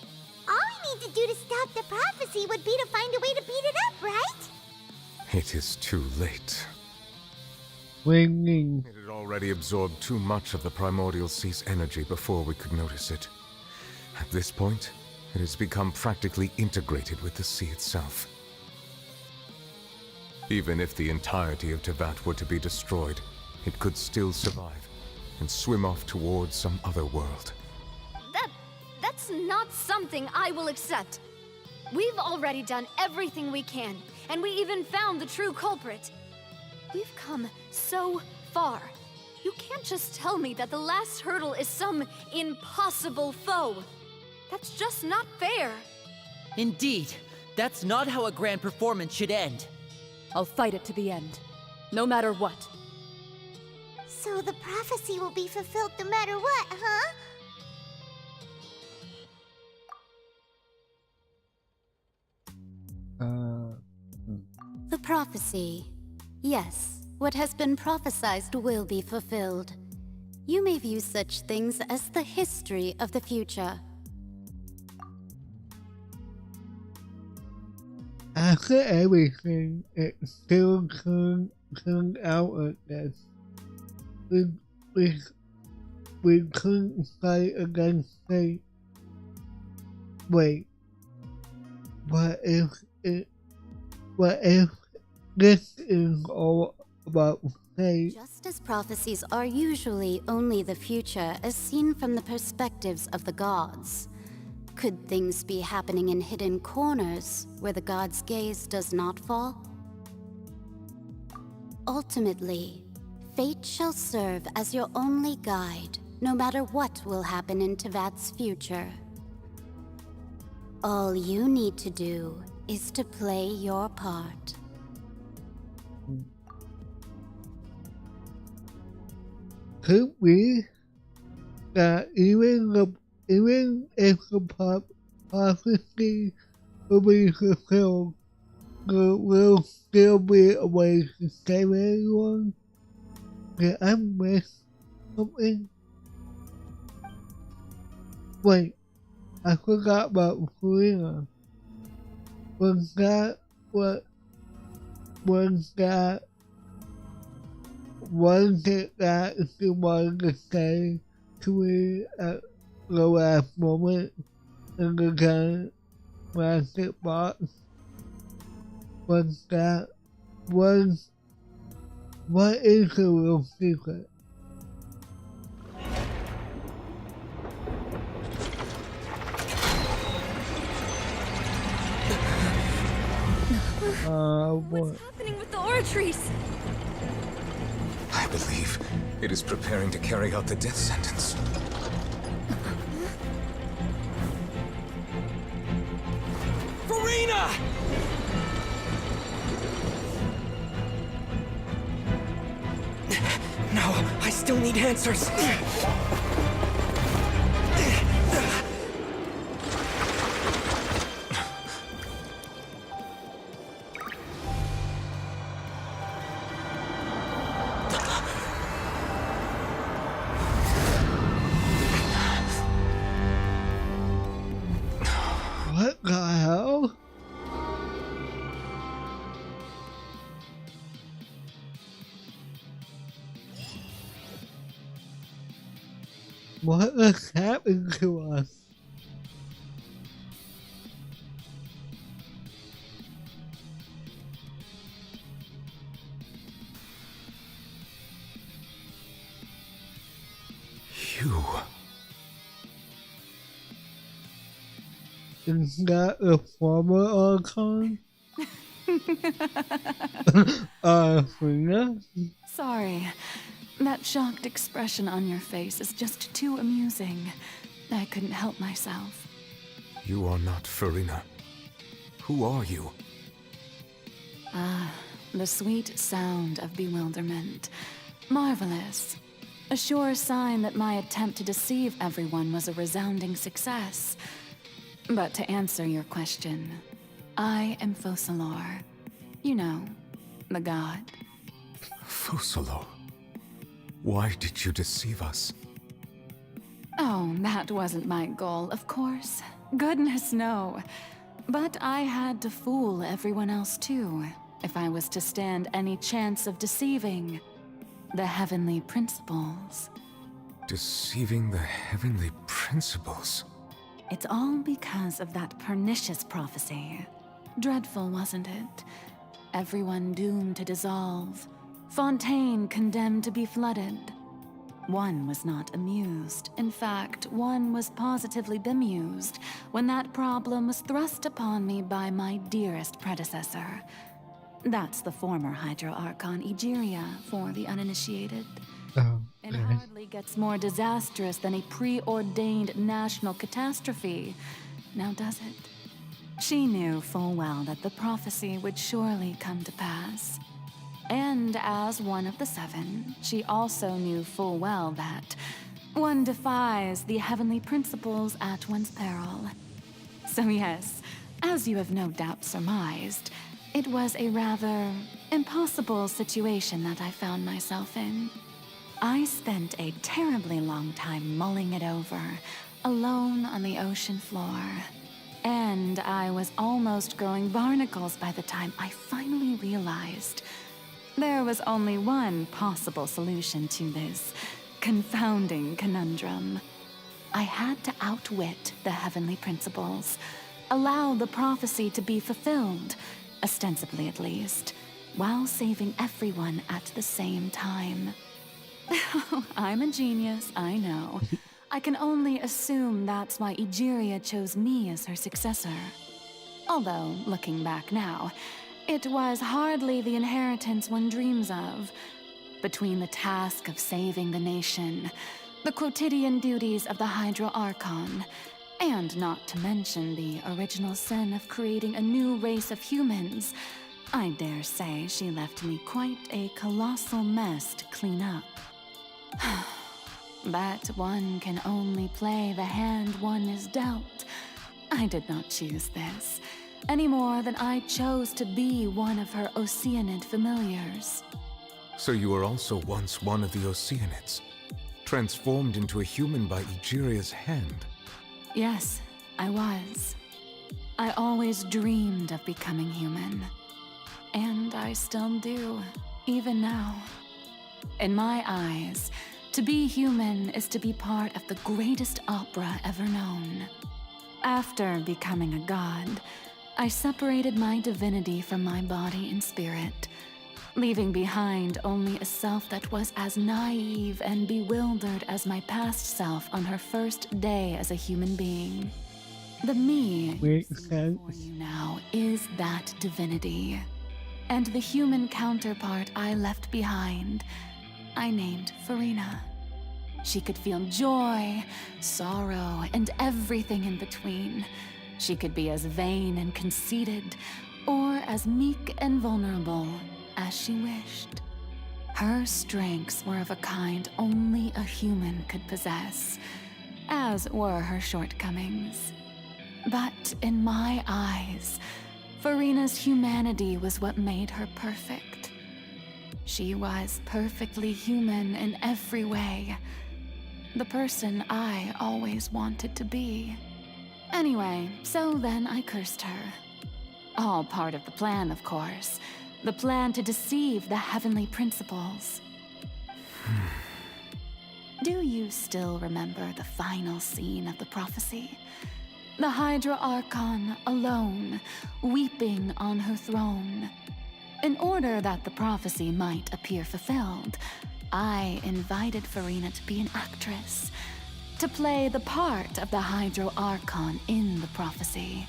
all we need to do to stop the prophecy would be to find a way to beat it up, right? It is too late. swinging. It had already absorbed too much of the primordial sea's energy before we could notice it. At this point, it has become practically integrated with the sea itself. Even if the entirety of Teyvat were to be destroyed, it could still survive and swim off towards some other world. That's not something I will accept. We've already done everything we can, and we even found the true culprit. We've come so far. You can't just tell me that the last hurdle is some impossible foe. That's just not fair. Indeed, that's not how a grand performance should end. I'll fight it to the end, no matter what. So the prophecy will be fulfilled no matter what, huh? The prophecy. Yes, what has been prophesied will be fulfilled. You may view such things as the history of the future. After everything, it still turned out like this. We couldn't fight against fate. Wait, what if this is all about fate? Just as prophecies are usually only the future as seen from the perspectives of the gods, could things be happening in hidden corners where the gods' gaze does not fall? Ultimately, fate shall serve as your only guide, no matter what will happen in Teyvat's future. All you need to do is to play your part. Could we that even if the prophecy will be fulfilled, there will still be a way to save everyone? Did I miss something? Wait, I forgot about Furina. Was it that she wanted to say to me at the last moment in the plastic box? What is the real secret? What's happening with the oratories? I believe it is preparing to carry out the death sentence. Furina! No, I still need answers. What the hell? What has happened to us? You. Is that a former Archon? Frina? Sorry. That shocked expression on your face is just too amusing. I couldn't help myself. You are not Furina. Who are you? Ah, the sweet sound of bewilderment. Marvelous. A sure sign that my attempt to deceive everyone was a resounding success. But to answer your question, I am Focalor. You know, the god. Focalor? Why did you deceive us? Oh, that wasn't my goal, of course. Goodness, no. But I had to fool everyone else too, if I was to stand any chance of deceiving. the heavenly principles. Deceiving the heavenly principles? It's all because of that pernicious prophecy. Dreadful, wasn't it? Everyone doomed to dissolve. Fontaine condemned to be flooded. One was not amused. In fact, one was positively bemused when that problem was thrust upon me by my dearest predecessor. That's the former Hydro Archon Egeria for the uninitiated. Oh, It hardly gets more disastrous than a preordained national catastrophe, now does it? She knew full well that the prophecy would surely come to pass. And as one of the seven, she also knew full well that one defies the heavenly principles at one's peril. So yes, as you have no doubt surmised, it was a rather impossible situation that I found myself in. I spent a terribly long time mulling it over, alone on the ocean floor. And I was almost growing barnacles by the time I finally realized there was only one possible solution to this confounding conundrum. I had to outwit the heavenly principles, allow the prophecy to be fulfilled, ostensibly at least, while saving everyone at the same time. I'm a genius, I know. I can only assume that's why Egeria chose me as her successor. Although, looking back now, it was hardly the inheritance one dreams of. Between the task of saving the nation, the quotidian duties of the Hydro Archon, and not to mention the original sin of creating a new race of humans, I dare say she left me quite a colossal mess to clean up. But one can only play the hand one is dealt. I did not choose this, any more than I chose to be one of her Oceanid familiars. So you were also once one of the Oceanids, transformed into a human by Egeria's hand? Yes, I was. I always dreamed of becoming human. And I still do, even now. In my eyes, to be human is to be part of the greatest opera ever known. After becoming a god, I separated my divinity from my body and spirit, leaving behind only a self that was as naive and bewildered as my past self on her first day as a human being. The me before you now is that divinity, and the human counterpart I left behind, I named Furina. She could feel joy, sorrow, and everything in between. She could be as vain and conceited, or as meek and vulnerable as she wished. Her strengths were of a kind only a human could possess, as were her shortcomings. But in my eyes, Furina's humanity was what made her perfect. She was perfectly human in every way. The person I always wanted to be. Anyway, so then I cursed her. All part of the plan, of course. The plan to deceive the heavenly principles. Do you still remember the final scene of the prophecy? The Hydra Archon alone, weeping on her throne. In order that the prophecy might appear fulfilled, I invited Furina to be an actress, to play the part of the Hydro Archon in the prophecy.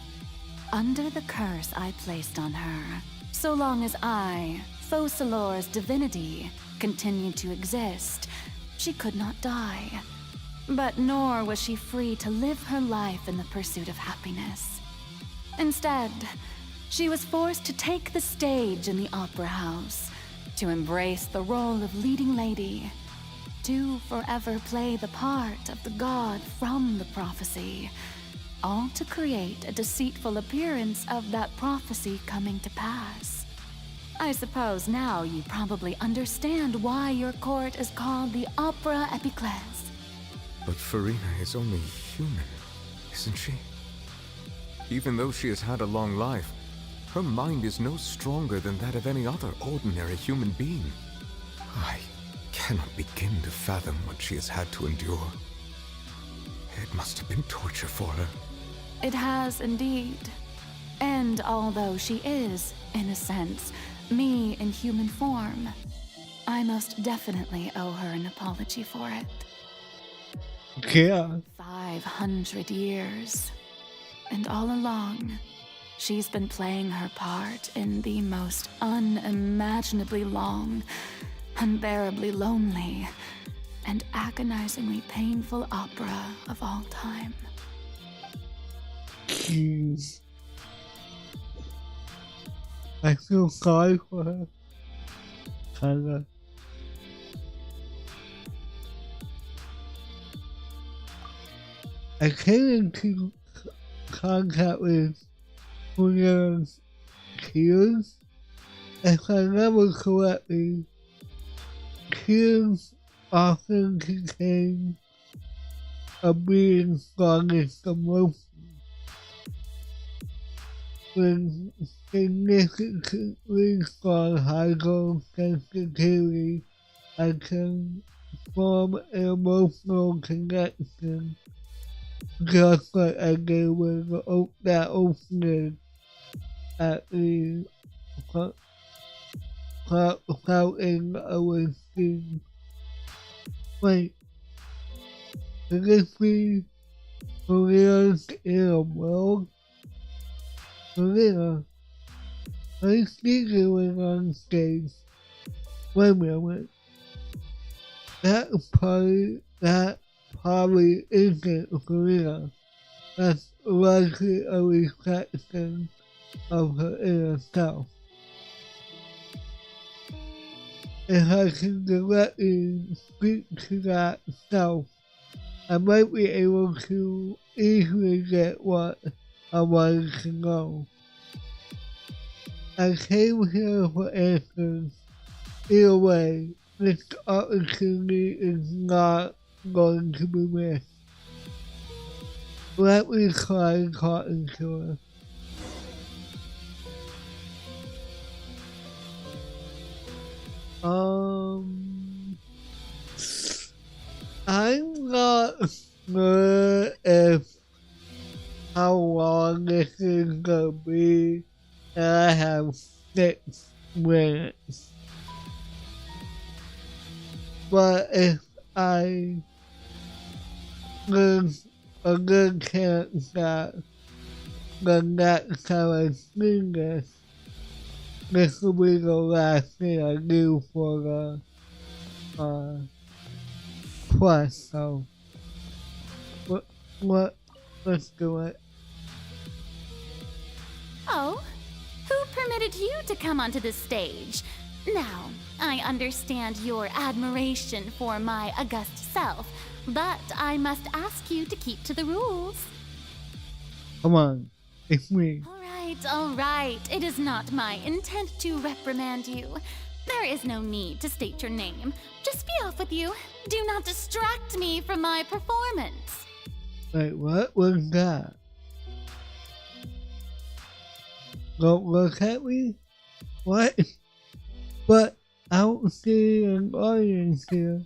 Under the curse I placed on her, so long as I, Focalor's divinity, continued to exist, she could not die. But nor was she free to live her life in the pursuit of happiness. Instead, she was forced to take the stage in the opera house, to embrace the role of leading lady, to forever play the part of the god from the prophecy, all to create a deceitful appearance of that prophecy coming to pass. I suppose now you probably understand why your court is called the Opera Epiclese. But Furina is only human, isn't she? Even though she has had a long life, her mind is no stronger than that of any other ordinary human being. I cannot begin to fathom what she has had to endure. It must have been torture for her. It has indeed. And although she is, in a sense, me in human form, I most definitely owe her an apology for it. Yeah. 500 years. And all along, she's been playing her part in the most unimaginably long, unbearably lonely, and agonizingly painful opera of all time. Jeez. I feel sorry for her. Kinda. I came into contact with Julia's tears. If I remember correctly, tears often contain a being's strongest emotion. With significantly strong hypersensitivity, I can form an emotional connection, just like I did with that opening at the fountain I was seeing. Wait, could this be Maria's inner world? Maria, are you speaking with on stage? Wait a minute. That probably isn't Maria. That's likely a reflection of her inner self. If I can directly speak to that self, I might be able to easily get what I wanted to know. I came here for answers. Either way, this opportunity is not going to be missed. Let me try talking to her. I'm not sure if how long this is gonna be, and I have 6 minutes. But if I there's a good chance that the next time I see this will be the last thing I do for the quest. So let's do it. Oh, who permitted you to come onto the stage? Now, I understand your admiration for my august self, but I must ask you to keep to the rules. Come on, it's me. All right. It is not my intent to reprimand you. There is no need to state your name. Just be off with you. Do not distract me from my performance. Wait, what was that? Don't look at me? What? But I don't see an audience here.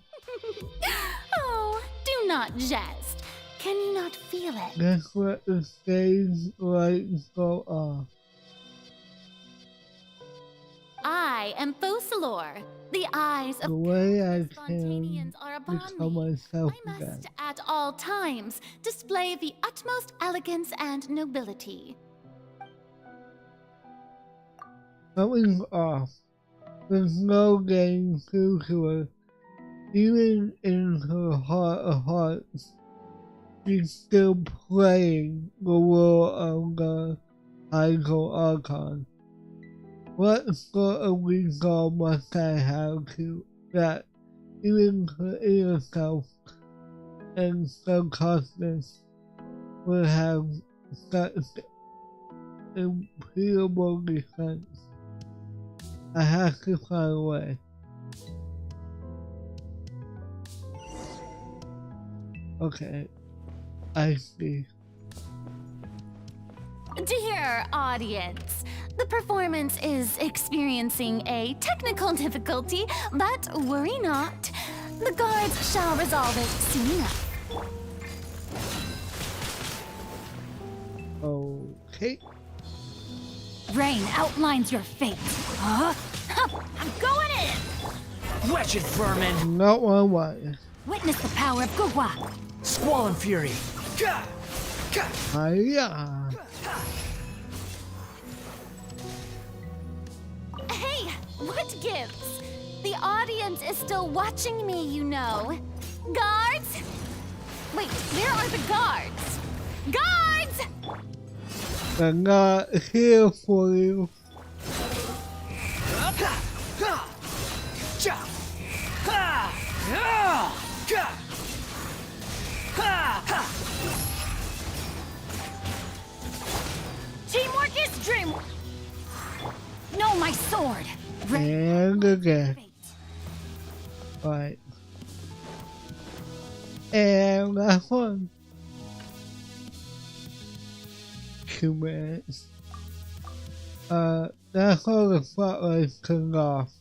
Oh, do not jest. Can you not feel it? Just let the stage lights go off. I am Focalor. The eyes of the way I spontaneans are upon become me. myself I must again. at all times display the utmost elegance and nobility. Something's off. There's no getting through to her. Even in her heart of hearts, she's still playing the role of the Hydro Archon. What sort of resolve must I have to that even her inner self and subconscious will have such impenetrable defense? I have to find a way. Okay, I see. Dear audience, the performance is experiencing a technical difficulty, but worry not. The guards shall resolve it soon enough. Okay. Rain outlines your fate. Huh? I'm going in! Wretched vermin! Not one way. Witness the power of Gugwa. Squall and fury! Hiya. Hey, what gives? The audience is still watching me, you know. Guards? Wait, where are the guards? Guards! I'm not here for you. Teamwork is dreamwork. No, my sword. And again. Right. And last one. 2 minutes. That's all the spotlight turned off,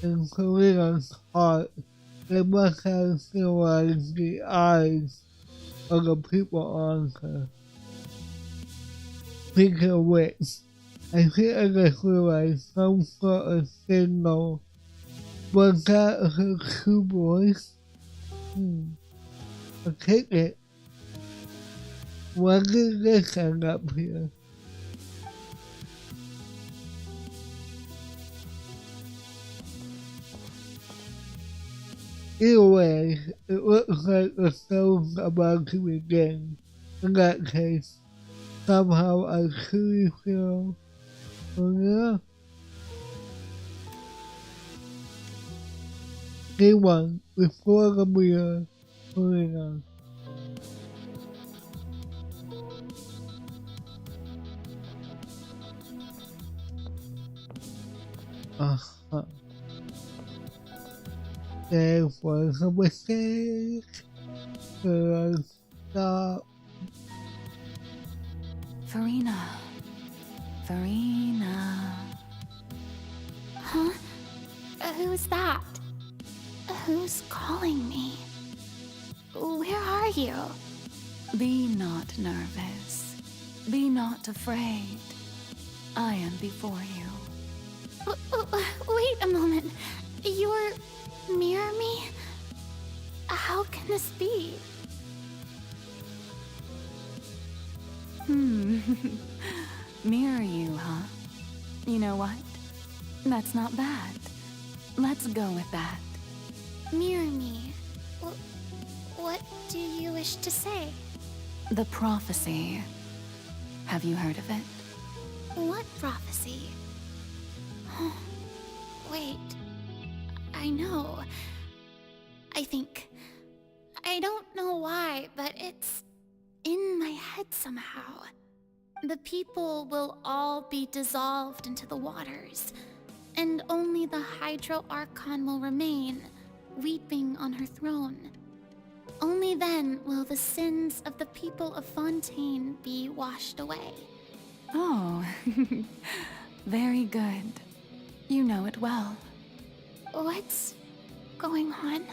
including on heart. They must have seen like the eyes of the people on her. Speaking of which, I think I just realized some sort of signal. Was that her true voice? I'll take it. Why did this end up here? Either way, it looks like the show's about to begin. In that case, somehow I truly feel, yeah. Day 1, before the mirror, moving on. There was a mistake. Stop. Farina. Huh? Who's that? Who's calling me? Where are you? Be not nervous. Be not afraid. I am before you. Wait a moment. You're near me? How can this be? Mirror you, huh? You know what? That's not bad. Let's go with that. Mirror me? What do you wish to say? The prophecy. Have you heard of it? What prophecy? Wait. I know. I think. I don't know why, but it's in my head somehow. The people will all be dissolved into the waters, and only the Hydro Archon will remain, weeping on her throne. Only then will the sins of the people of Fontaine be washed away. Oh, very good. You know it well. What's going on?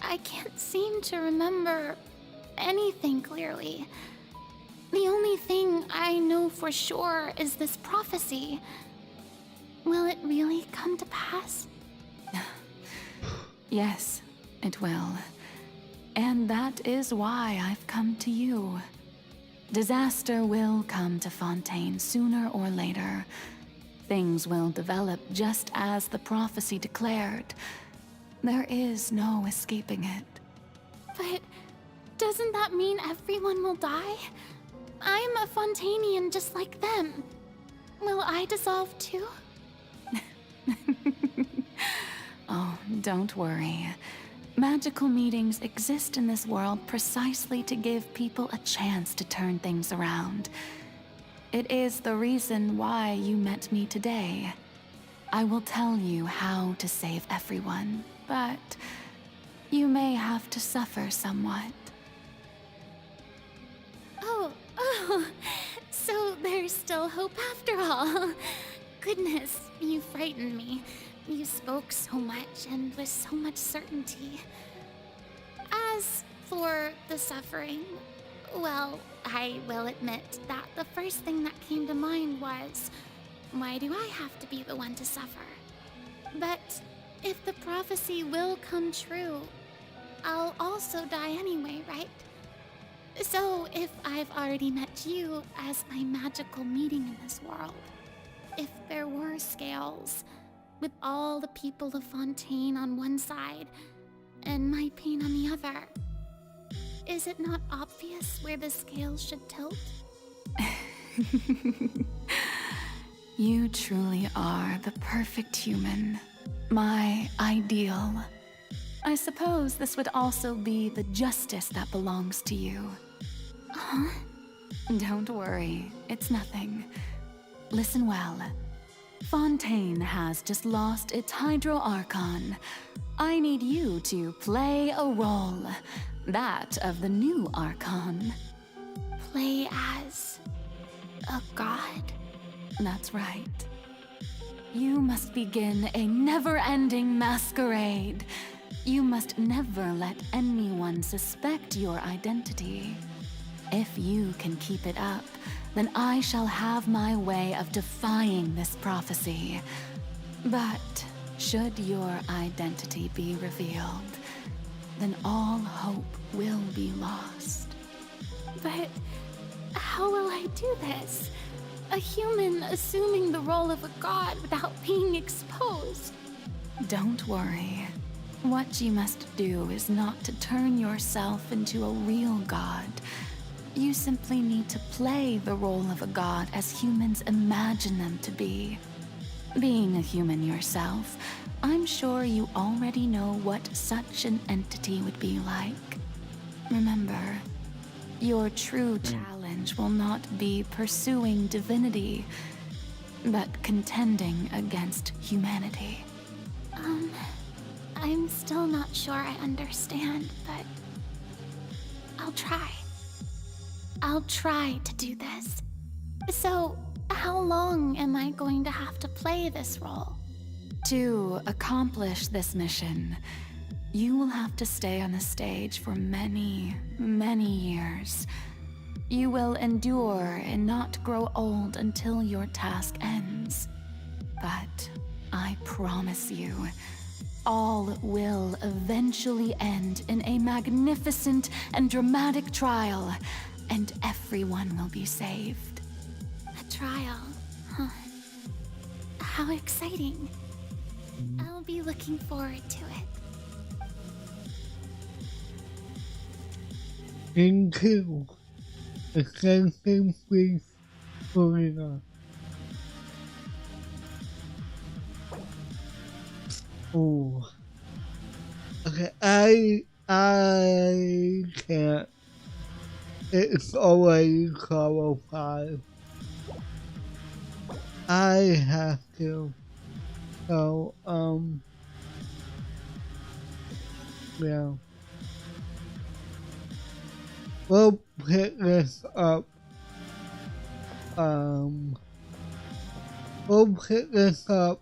I can't seem to remember anything clearly. The only thing I know for sure is this prophecy. Will it really come to pass? Yes, it will. And that is why I've come to you. Disaster will come to Fontaine sooner or later. Things will develop just as the prophecy declared. There is no escaping it. But doesn't that mean everyone will die? I'm a Fontainian just like them. Will I dissolve too? Oh, don't worry. Magical meetings exist in this world precisely to give people a chance to turn things around. It is the reason why you met me today. I will tell you how to save everyone, but you may have to suffer somewhat. Oh, so there's still hope after all. Goodness, you frightened me. You spoke so much and with so much certainty. As for the suffering, well, I will admit that the first thing that came to mind was, why do I have to be the one to suffer? But if the prophecy will come true, I'll also die anyway, right? So if I've already met you as my magical meeting in this world, if there were scales, with all the people of Fontaine on one side and my pain on the other, is it not obvious where the scales should tilt? You truly are the perfect human, my ideal. I suppose this would also be the justice that belongs to you. Huh? Don't worry, it's nothing. Listen well. Fontaine has just lost its Hydro Archon. I need you to play a role, that of the new Archon. Play as a god? That's right. You must begin a never-ending masquerade. You must never let anyone suspect your identity. If you can keep it up, then I shall have my way of defying this prophecy. But should your identity be revealed, then all hope will be lost. But how will I do this? A human assuming the role of a god without being exposed. Don't worry. What you must do is not to turn yourself into a real god. You simply need to play the role of a god as humans imagine them to be. Being a human yourself, I'm sure you already know what such an entity would be like. Remember, your true challenge will not be pursuing divinity, but contending against humanity. I'm still not sure I understand, but I'll try. I'll try to do this. So, how long am I going to have to play this role? To accomplish this mission, you will have to stay on the stage for many, many years. You will endure and not grow old until your task ends. But I promise you, all will eventually end in a magnificent and dramatic trial, and everyone will be saved. A trial, huh? How exciting. I'll be looking forward to it. Thank you. Attention, please. Moving on. Oh. Okay, I can't. It's already qualified. I have to. So, yeah. We'll pick this up. We'll pick this up.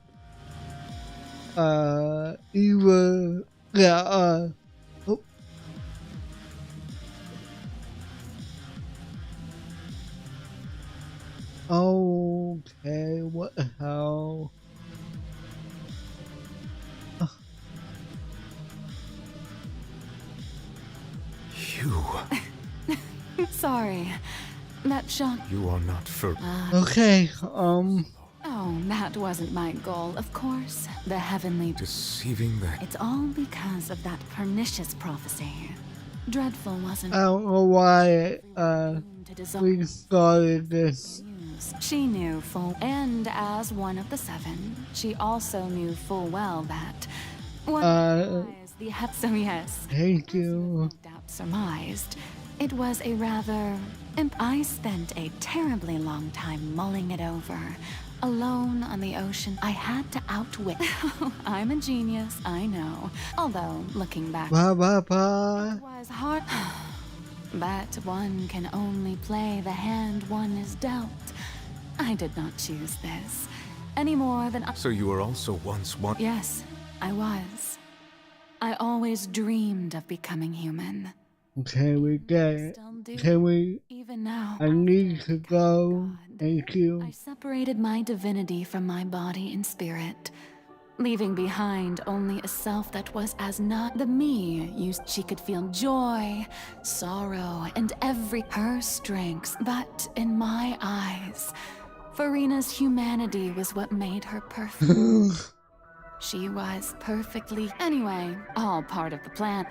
Either, yeah, okay, what the hell? You. Sorry. That shocked. You are not for. Okay, Oh, that wasn't my goal, of course. The heavenly. Deceiving the. It's all because of that pernicious prophecy. Dreadful, wasn't it? I don't know why, we started this. She knew full, and as one of the seven, she also knew full well that one the so yes. Thank you. Doubt surmised. It was a rather. I spent a terribly long time mulling it over. Alone on the ocean, I had to outwit. I'm a genius, I know. Although, looking back, Bye bye bye. it was hard. But one can only play the hand one is dealt. I did not choose this. any more than So you were also once one. Yes, I was. I always dreamed of becoming human. Okay, we get it. Can we? Even now. I need to go. Thank you. I separated my divinity from my body and spirit, leaving behind only a self that was as not the me used. She could feel joy, sorrow, and her strengths, but in my eyes, Furina's humanity was what made her perfect. She was perfectly... Anyway, all part of the plan.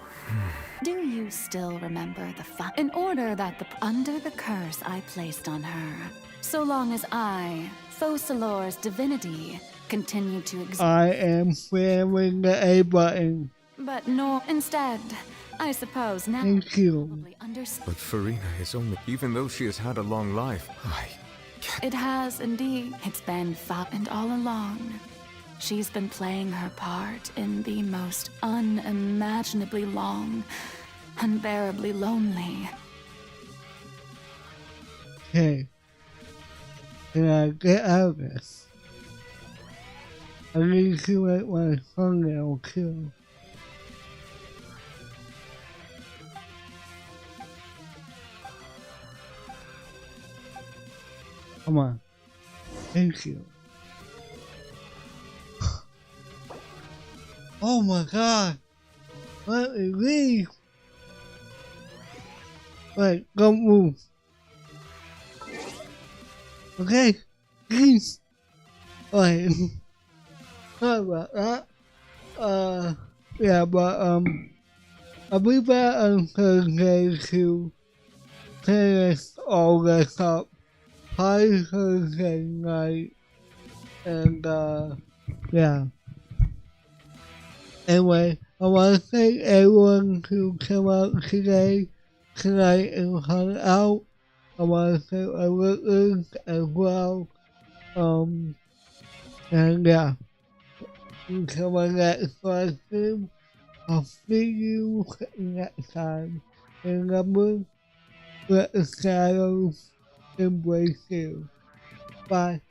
Do you still remember the in order that under the curse I placed on her, so long as I, Focalor's divinity, continued to exist. I am spamming the A button. But no, instead, I suppose now... Thank you. But Furina is only... Even though she has had a long life, It has indeed. It's been fought, and all along, she's been playing her part in the most unimaginably long, unbearably lonely. Okay. Can I get out of this? I need to make my thumbnail kill. Come on. Thank you. Oh my god. Let me leave. Wait, don't move. Okay, please. Wait. Sorry about that. Yeah, but I'll be back on Thursday to finish all this up. Probably Thursday night. And yeah. Anyway, I want to thank everyone who came out today, tonight, and hung out. I want to thank my listeners as well. And yeah. Until my next live stream, I'll see you next time. And remember, let the shadows embrace you. Bye.